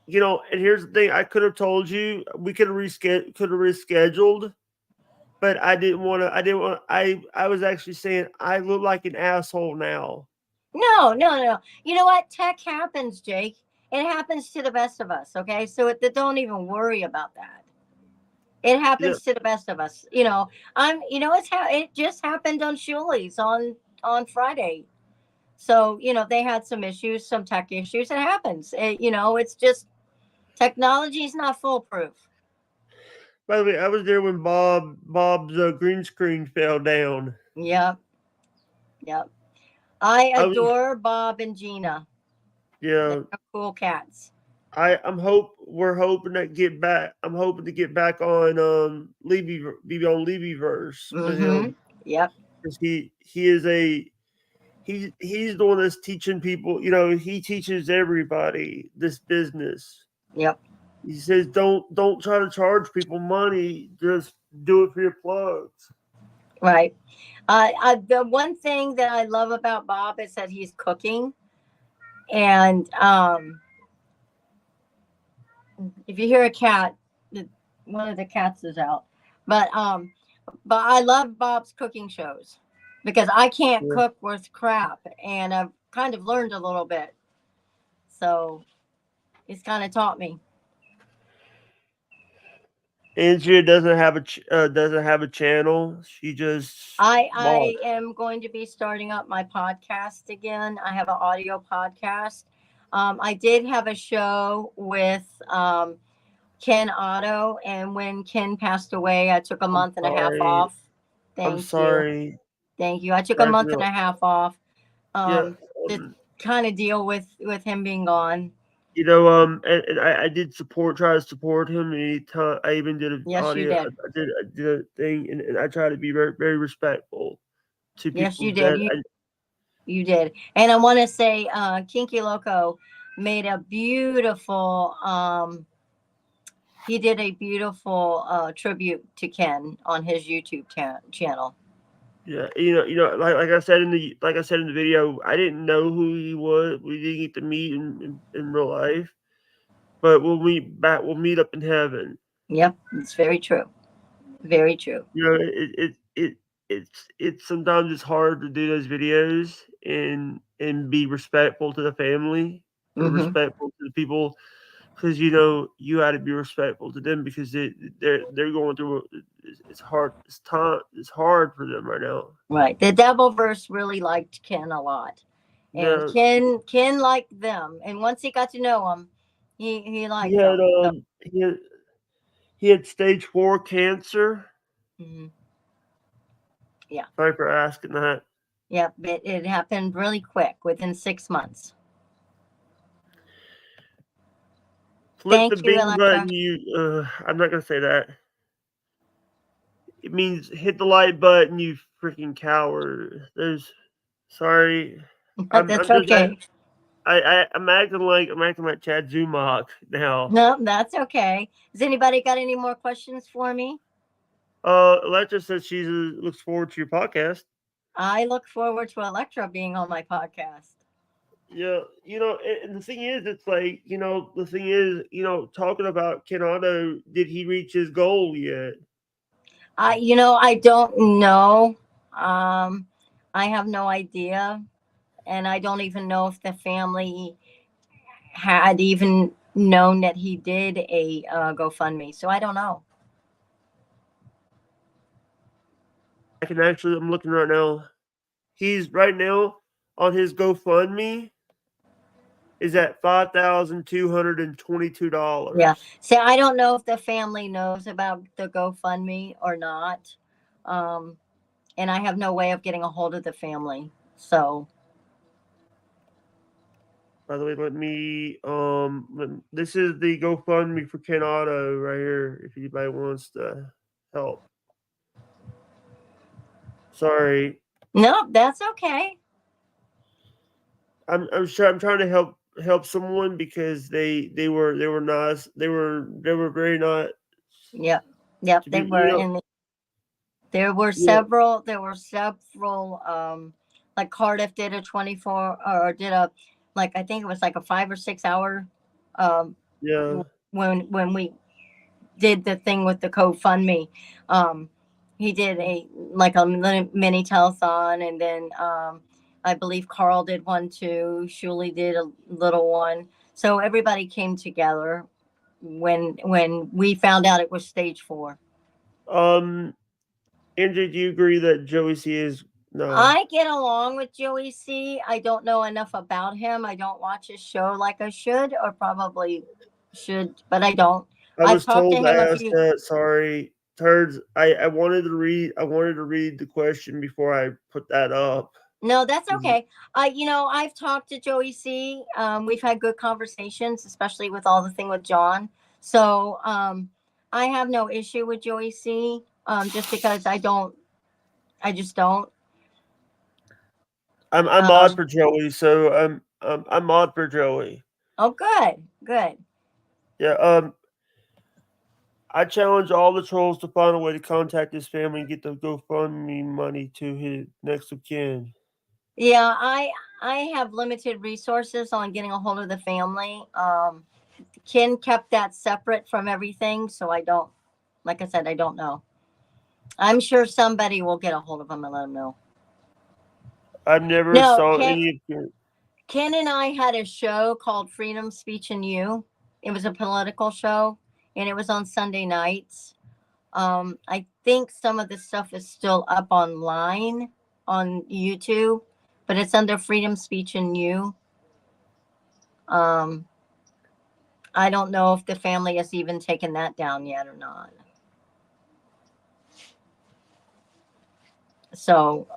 you know, and here's the thing: I could have told you we could have rescheduled, but I didn't want to. I was actually saying I look like an asshole now. No. You know what? Tech happens, Jake. It happens to the best of us. Okay, so don't even worry about that. It happens to the best of us. You know, it just happened on Shuli's on Friday. So, they had some issues, some tech issues. It happens. It's just technology is not foolproof. By the way, I was there when Bob's green screen fell down. Yep. I I was, adore Bob and Gina. yeah. They're cool cats. We're hoping to get back. I'm hoping to get back on Levyverse with him. Yep. Because he's the one that's teaching people. He teaches everybody this business. Yep. He says don't try to charge people money. Just do it for your plugs. Right. The one thing that I love about Bob is that he's cooking, and if you hear a cat, one of the cats is out. But I love Bob's cooking shows because I can't cook worth crap, and I've kind of learned a little bit. So he's kind of taught me. Andrea doesn't have a channel. She just I am going to be starting up my podcast again. I have an audio podcast. I did have a show with Ken Otto, and when Ken passed away, I took a month and a half off. I'm sorry. Thank you. I took a month and a half off to kind of deal with him being gone. And I did try to support him. And I even did an audio. You did. I did a thing, and I try to be very, very respectful to people. Yes, you did. You did. And I want to say, Kinky Loco made a beautiful. He did a beautiful tribute to Ken on his YouTube channel. Yeah, like I said in the video, I didn't know who he was. We didn't get to meet in real life, but we'll meet up in heaven. Yep, it's very true. Very true. It's sometimes it's hard to do those videos and be respectful to the family, respectful to the people, because you got to be respectful to them because they're going through. It's hard. It's hard for them right now. Right. The Devilverse really liked Ken a lot, and Ken liked them. And once he got to know them, he liked them. He had stage 4 cancer. Mm-hmm. Yeah. Sorry for asking that. Yeah, but it happened really quick, within 6 months. Flip the bing button. I'm not gonna say that. It means hit the like button, you freaking coward. Sorry. That's okay. I'm acting like Chad Zumach now. No, that's okay. Has anybody got any more questions for me? Electra says she looks forward to your podcast. I look forward to Electra being on my podcast. Yeah, and the thing is, it's like, talking about Ken Otto, did he reach his goal yet? I don't know. I have no idea. And I don't even know if the family had even known that he did a GoFundMe. So I don't know. I'm looking right now. He's right now on his GoFundMe is at $5,222. Yeah. See, I don't know if the family knows about the GoFundMe or not. And I have no way of getting a hold of the family. So. By the way, this is the GoFundMe for Ken Otto right here, if anybody wants to help. Sorry. No, that's okay. I'm trying to help someone because they were nice. They were very nice. Yep. They were. There were several. Like Cardiff did a 24 or did a. Like, I think it was like a 5 or 6 hour. When we did the thing with the GoFundMe, he did a mini telethon, and then I believe Carl did one too. Shuli did a little one. So everybody came together when we found out it was stage 4. Andrew, do you agree that Joey C is No. I get along with Joey C. I don't know enough about him. I don't watch his show like I should, or probably should, but I don't. I I've was talked told to to him a ask few. that. Sorry, turds. I wanted to read the question before I put that up. No, that's okay. I've talked to Joey C. We've had good conversations, especially with all the thing with John. So I have no issue with Joey C. Just because I just don't. I'm odd for Joey, so I'm odd for Joey. Oh, good. Yeah. I challenge all the trolls to find a way to contact his family and get the GoFundMe money to his next of kin. Yeah, I have limited resources on getting a hold of the family. Ken kept that separate from everything, so I don't. Like I said, I don't know. I'm sure somebody will get a hold of him and let him know. I've never No, saw any of Ken and I had a show called Freedom, Speech, and You. It was a political show, and it was on Sunday nights. I think some of the stuff is still up online on YouTube, but it's under Freedom, Speech, and You. I don't know if the family has even taken that down yet or not. So,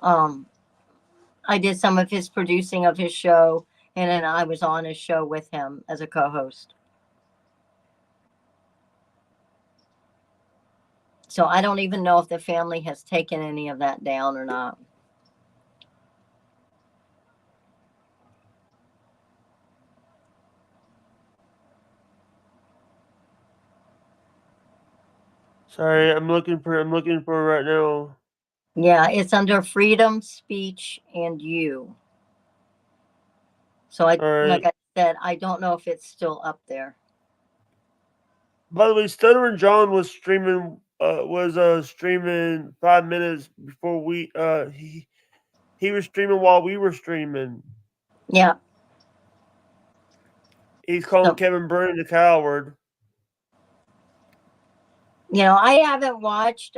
I did some of his producing of his show, and then I was on his show with him as a co-host. So I don't even know if the family has taken any of that down or not. Sorry, I'm looking for right now. Yeah, it's under Freedom, Speech, and You. So like I said, I don't know if it's still up there. By the way, Stuttering John was streaming. Streaming 5 minutes before we. He was streaming while we were streaming. Yeah. He's calling Kevin Brennan a coward. I haven't watched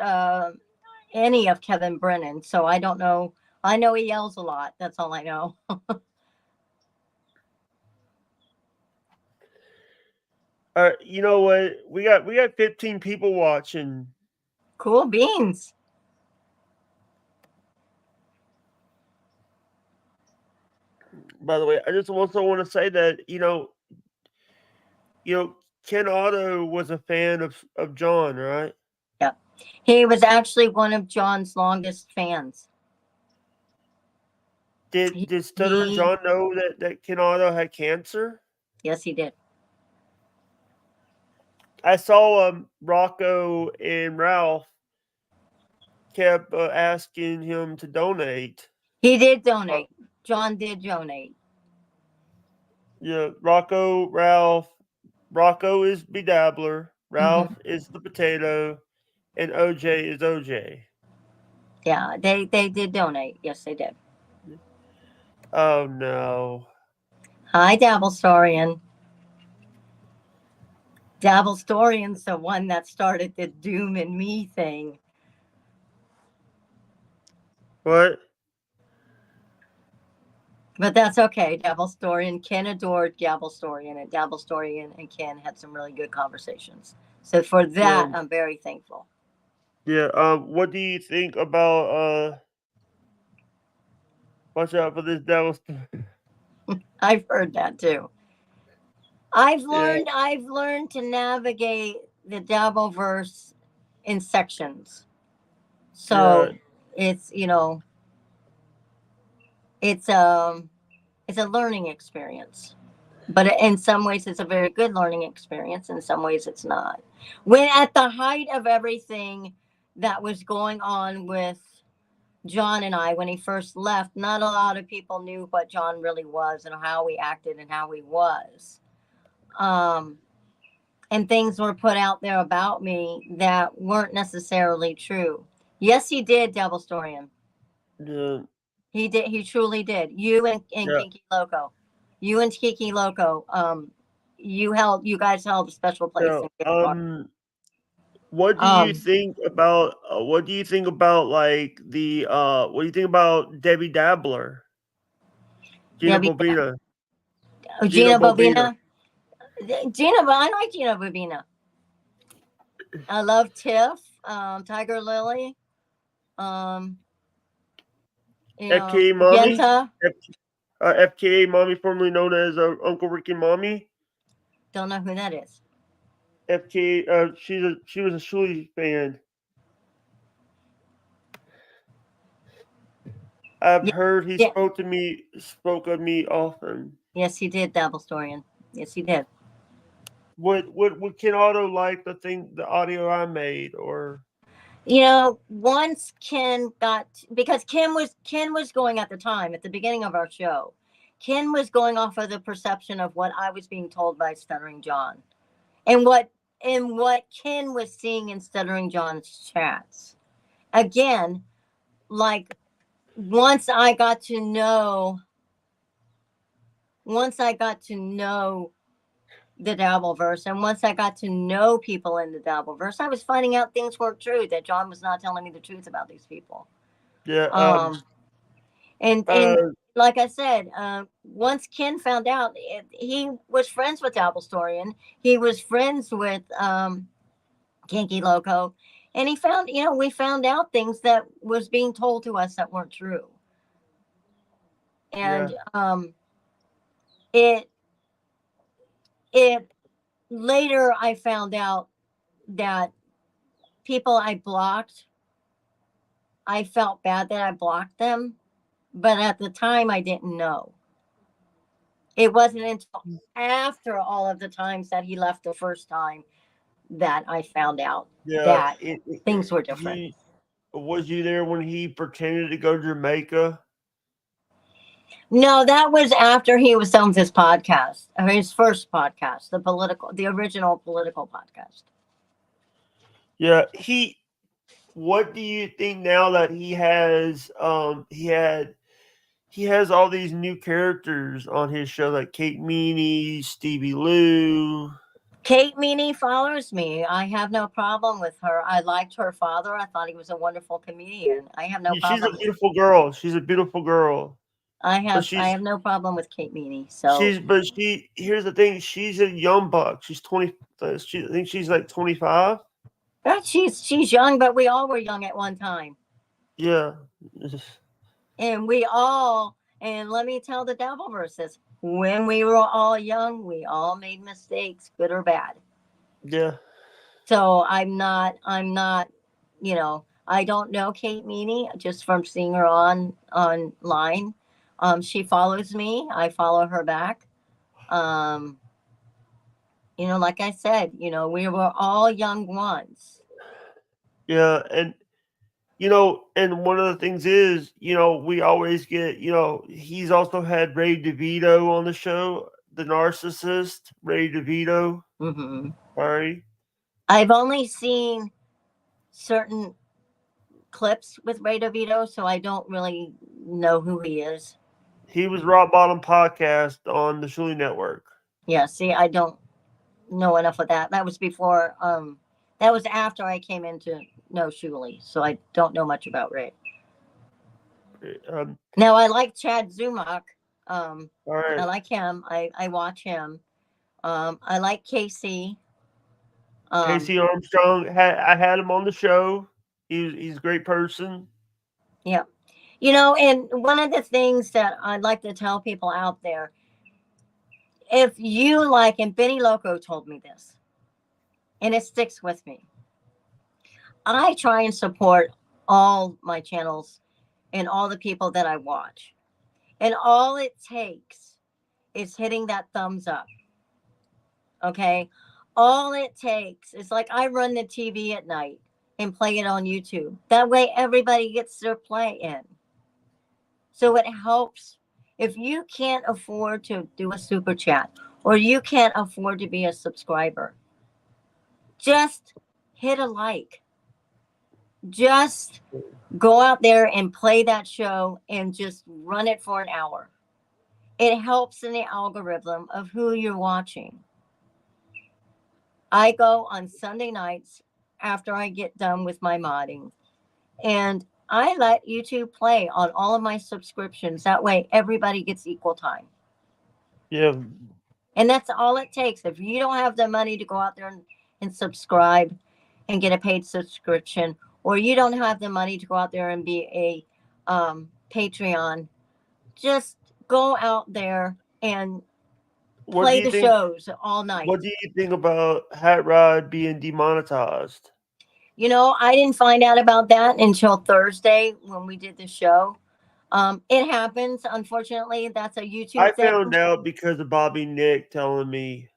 any of Kevin Brennan, so I don't know. I know he yells a lot. That's all I know. You know what? We got 15 people watching. Cool beans. By the way, I just also want to say that Ken Otto was a fan of John, right? Yeah, he was actually one of John's longest fans. Did Stuttering John know that Ken Otto had cancer? Yes, he did. I saw Rocco and Ralph kept asking him to donate. He did donate. John did donate. Yeah, Ralph. Rocco is Bedabbler. Ralph is the potato, and OJ is OJ. Yeah, they did donate. Yes, they did. Oh no! Hi, Dabblestorian. Dabblestorian's the one that started the Doom and Me thing. What? But that's okay. Dabblestorian. Ken adored Dabblestorian, and Dabblestorian and Ken had some really good conversations. So for that, I'm very thankful. Yeah. What do you think about watch out for this Dabblestorian? I've heard that too. I've learned to navigate the Dabbleverse in sections. So it's it's a learning experience. But in some ways it's a very good learning experience. In some ways it's not. When at the height of everything that was going on with John and I, when he first left, not a lot of people knew what John really was and how he acted and how he was. And things were put out there about me that weren't necessarily true. Yes, he did, Dabblestorian. Yeah. He did. He truly did. You and Kiki Loco. You and Kiki Loco. You guys held a special place. What do you Um, think about? What do you think about like the? What do you think about Debbie Dabbler, Gina Debbie, Bobina, Gina Gina Bobina? Bobina. I like Gina Bobina. I love Tiff, Tiger Lily, um, FKA mommy, Genta. FKA mommy, formerly known as Uncle Ricky mommy. Don't know who that is. FKA, she was a Shuli fan. I've Yeah, heard he yeah. spoke of me often. Yes, he did, Dabblestorian. Yes, he did. Would Ken Otto like the audio I made, or Once Ken got, because Ken was going at the time at the beginning of our show. Ken was going off of the perception of what I was being told by Stuttering John, and what Ken was seeing in Stuttering John's chats. Again, like once I got to know the Dabbleverse, and once I got to know people in the Dabbleverse, I was finding out things weren't true, that John was not telling me the truth about these people. yeah, And like I said, once Ken found out, he was friends with Dabblestorian. He was friends with Kinky Loco, and we found out things that was being told to us that weren't true. And it later I found out that people I blocked, I felt bad that I blocked them, but at the time I didn't know. It wasn't until after all of the times that he left the first time that I found out that things were different. Was you there when he pretended to go to Jamaica? No, that was after he was done with his podcast, or his first podcast, the original political podcast. Yeah, what do you think now that he has he has all these new characters on his show, like Kate Meany, Stevie Lou. Kate Meany follows me. I have no problem with her. I liked her father. I thought he was a wonderful comedian. I have no She's problem. a beautiful girl. She's a beautiful girl. I have no problem with Kate Meany. So here's the thing. She's a young buck. She's 20. I think she's like 25. She's young, but we all were young at one time. Yeah. And let me tell the Dabbleverses, when we were all young, we all made mistakes, good or bad. Yeah. So I'm not, I don't know Kate Meany just from seeing her online. She follows me. I follow her back. Like I said, we were all young ones. Yeah. And one of the things is, we always get, he's also had Ray DeVito on the show, the narcissist, Ray DeVito. Mm-hmm. Sorry. I've only seen certain clips with Ray DeVito, so I don't really know who he is. He was Rock Bottom Podcast on the Shuli Network. Yeah, see, I don't know enough of that. That was before, that was after I came into know Shuli, so I don't know much about Ray. Now, I like Chad Zumock. All right. I like him. I watch him. I like Casey. Casey Armstrong. I had him on the show. He's a great person. Yeah. And one of the things that I'd like to tell people out there, if you like, and Benny Loco told me this, and it sticks with me, I try and support all my channels and all the people that I watch. And all it takes is hitting that thumbs up. Okay? All it takes is, like, I run the TV at night and play it on YouTube. That way everybody gets their play in. So it helps. If you can't afford to do a super chat, or you can't afford to be a subscriber, just hit a like. Just go out there and play that show and just run it for an hour. It helps in the algorithm of who you're watching. I go on Sunday nights after I get done with my modding. And I let YouTube play on all of my subscriptions. That way everybody gets equal time. Yeah. And that's all it takes. If you don't have the money to go out there and subscribe and get a paid subscription, or you don't have the money to go out there and be a Patreon, just go out there and What do play you the think? shows all night. What do you think about Hat Rod being demonetized? You know, I didn't find out about that until Thursday when we did the show. It happens. Unfortunately, that's a YouTube I thing. found out because of Bobby Nick telling me.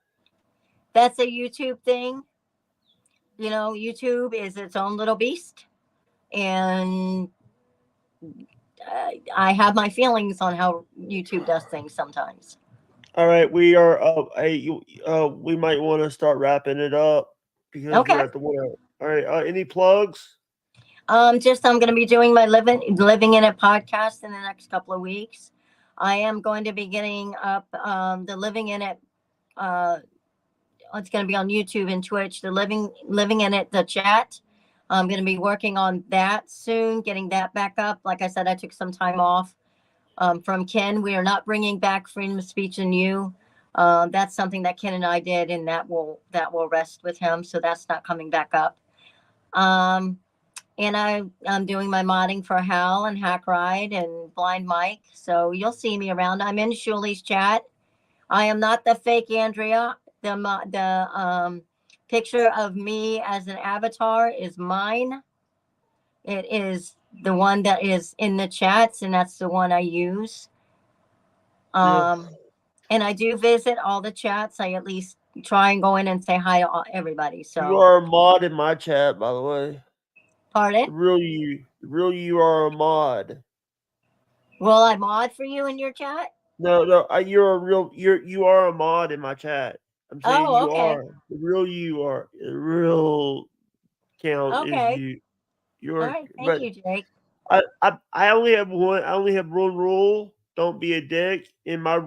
That's a YouTube thing. You know, YouTube is its own little beast. And I have my feelings on how YouTube does things sometimes. All right, we are up. Hey, we might want to start wrapping it up because Okay. we're at the window. All right, any plugs? Just I'm going to be doing my living in a podcast in the next couple of weeks. I am going to be getting up the living in it. It's going to be on YouTube and Twitch. The living in it, the chat. I'm going to be working on that soon, getting that back up. Like I said, I took some time off from Ken. We are not bringing back freedom of speech and you. That's something that Ken and I did, and that will rest with him. So that's not coming back up. And I'm doing my modding for Hal and Hack Ride and Blind Mike. So you'll see me around. I'm in Shuli's chat. I am not the fake Andrea. The picture of me as an avatar is mine. It is the one that is in the chats, and that's the one I use. And I do visit all the chats. I at least try and go in and say hi to everybody. So You are a mod in my chat, by the way. Pardon? The real you are a mod. Will I mod for you in your chat? No, you are a mod in my chat. I'm saying you are. The real you are. The real count is you. You're all right. Thank you, Jake. I only have one rule. Don't be a dick. In my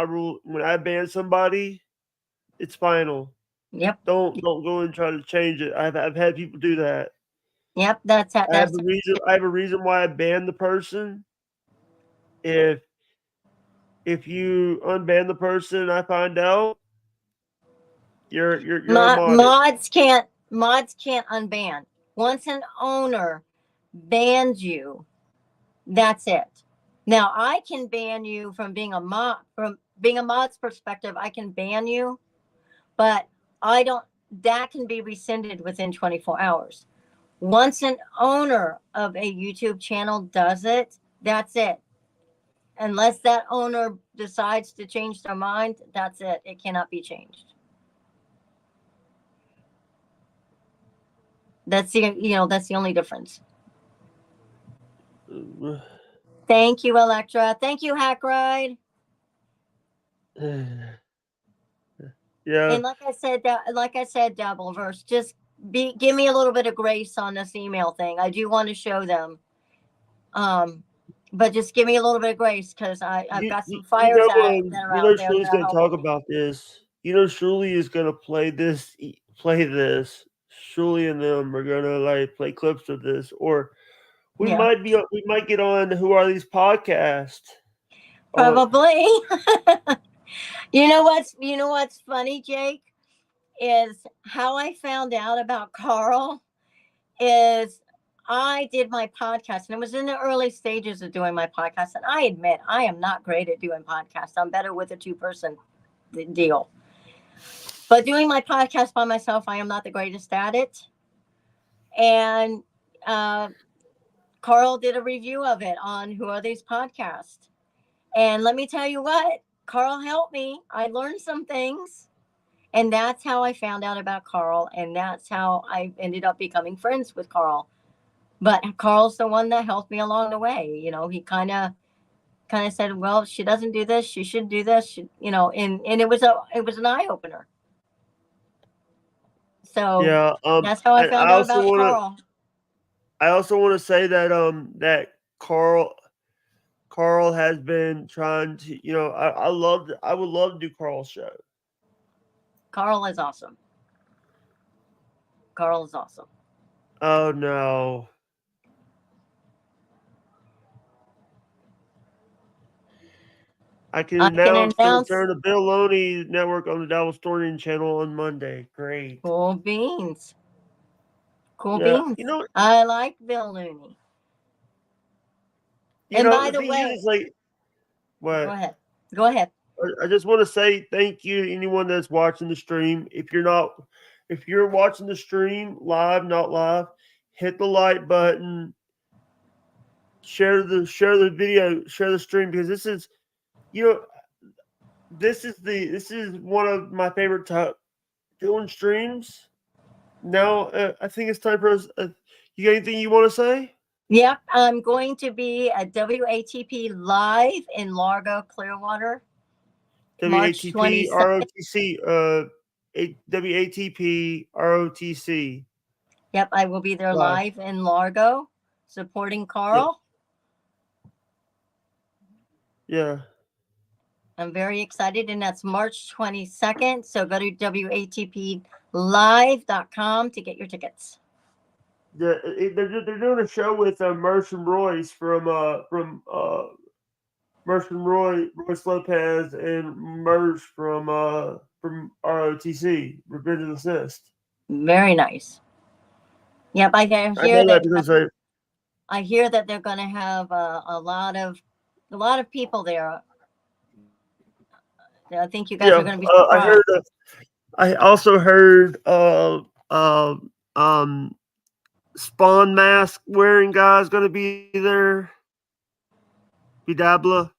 rule, when I ban somebody, it's final. Yep. Don't go and try to change it. I've had people do that. Yep, that's I have a reason why I banned the person. If you unban the person and I find out, you're mods can't unban. Once an owner bans you, that's it. Now I can ban you from being a mod. From being a mod's perspective, I can ban you, but I don't. That can be rescinded within 24 hours. Once an owner of a YouTube channel does it, that's it. Unless that owner decides to change their mind, that's it. It cannot be changed. That's the only difference. Thank you, Electra. Thank you, Hack Ride. Yeah. And like I said, Doubleverse, just give me a little bit of grace on this email thing. I do want to show them. But just give me a little bit of grace because I've got some fires that are out there. Shirley's going to talk about this. Shirley is going to play this. Shirley and them are going to play clips of this, or we might get on Who Are These Podcasts? Probably. You know what's funny, Jake, is how I found out about Carl is I did my podcast, and it was in the early stages of doing my podcast. And I admit I am not great at doing podcasts. I'm better with a 2-person deal. But doing my podcast by myself, I am not the greatest at it. And Carl did a review of it on Who Are These Podcasts. And let me tell you what, Carl helped me. I learned some things. And that's how I found out about Carl. And that's how I ended up becoming friends with Carl. But Carl's the one that helped me along the way. He kind of said, well, she doesn't do this. She should do this. And it was an eye opener. So yeah, that's how I found out about Carl. I also want to say that that Carl has been trying to, I would love to do Carl's show. Carl is awesome. Carl is awesome. Oh no. I can announce the return of Bill Loney Network on the Dallas Storian channel on Monday. Great. Cool beans. Cool Yeah, beans. you know, I like Bill Looney. And by the thing way, is, like, what? go ahead. Go ahead. I just want to say thank you to anyone that's watching the stream. If you're watching the stream live, not live, hit the like button, share the video, share the stream, because this is, this is one of my favorite doing streams. Now I think it's time for us. You got anything you want to say? Yep, I'm going to be at WATP live in Largo, Clearwater. March WATP 22nd. ROTC, WATP ROTC. Yep, I will be there live in Largo, supporting Carl. Yeah. I'm very excited, and that's March 22nd. So go to WATPlive.com to get your tickets. They're doing a show with Mershon Royce from Mershon Royce Lopez and Mersh from ROTC, Revenge of the Cyst. Very nice. Yep, I hear that I hear that they're going to have a lot of people there. I think you guys are going to be surprised. I also heard Spawn mask wearing guys going to be there. Midabla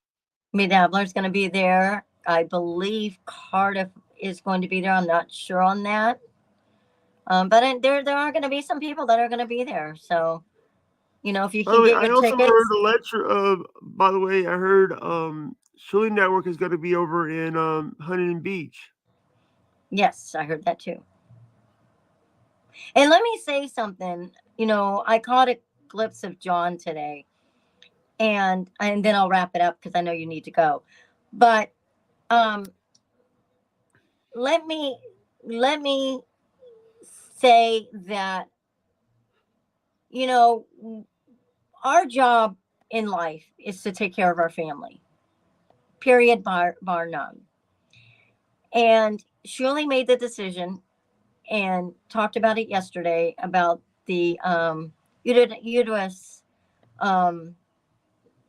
is going to be there. I believe Cardiff is going to be there. I'm not sure on that. But there are going to be some people that are going to be there. So, if you can get your tickets. I also heard a lecture. By the way, I heard Shirley Network is going to be over in Huntington Beach. Yes, I heard that too. And let me say something. I caught a glimpse of John today, and then I'll wrap it up because I know you need to go. But let me say that our job in life is to take care of our family. Period, bar none. And Shirley made the decision and talked about it yesterday about the uterus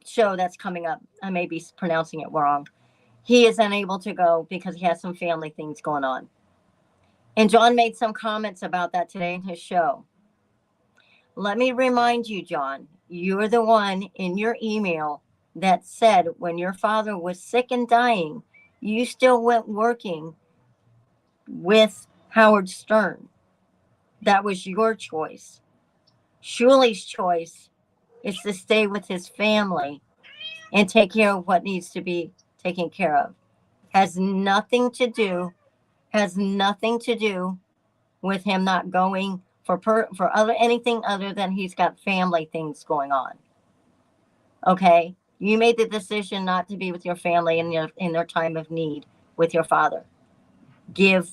show that's coming up. I may be pronouncing it wrong. He is unable to go because he has some family things going on. And John made some comments about that today in his show. Let me remind you, John, you're the one in your email that said when your father was sick and dying, you still went working with Howard Stern. That was your choice. Shuley's choice is to stay with his family and take care of what needs to be taken care of. Has nothing to do with him not going for anything other than he's got family things going on. Okay? You made the decision not to be with your family in their time of need with your father. Give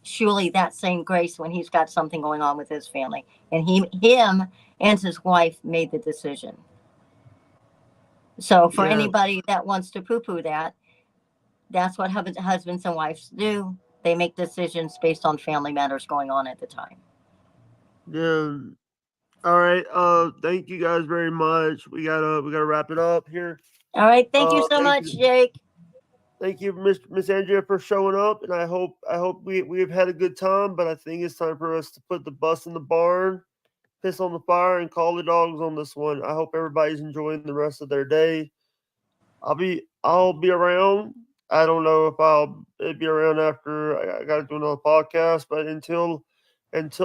Shuley that same grace when he's got something going on with his family. And him and his wife made the decision. So for anybody that wants to poo-poo that, that's what husbands and wives do. They make decisions based on family matters going on at the time. Yeah. All right. Thank you guys very much. We gotta wrap it up here. All right. Thank you so much, Jake. Thank you, Miss Andrea, for showing up, and I hope we've had a good time. But I think it's time for us to put the bus in the barn, piss on the fire, and call the dogs on this one. I hope everybody's enjoying the rest of their day. I'll be around. I don't know if I'll be around after I got to do another podcast, but until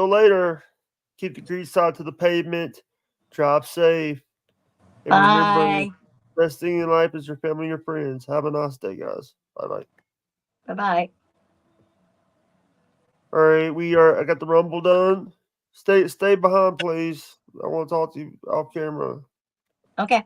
later, keep the grease side to the pavement. Drive safe. And Bye. Remember, the best thing in life is your family and your friends. Have a nice day, guys. Bye-bye. Bye-bye. All right, I got the rumble done. Stay behind, please. I want to talk to you off camera. Okay.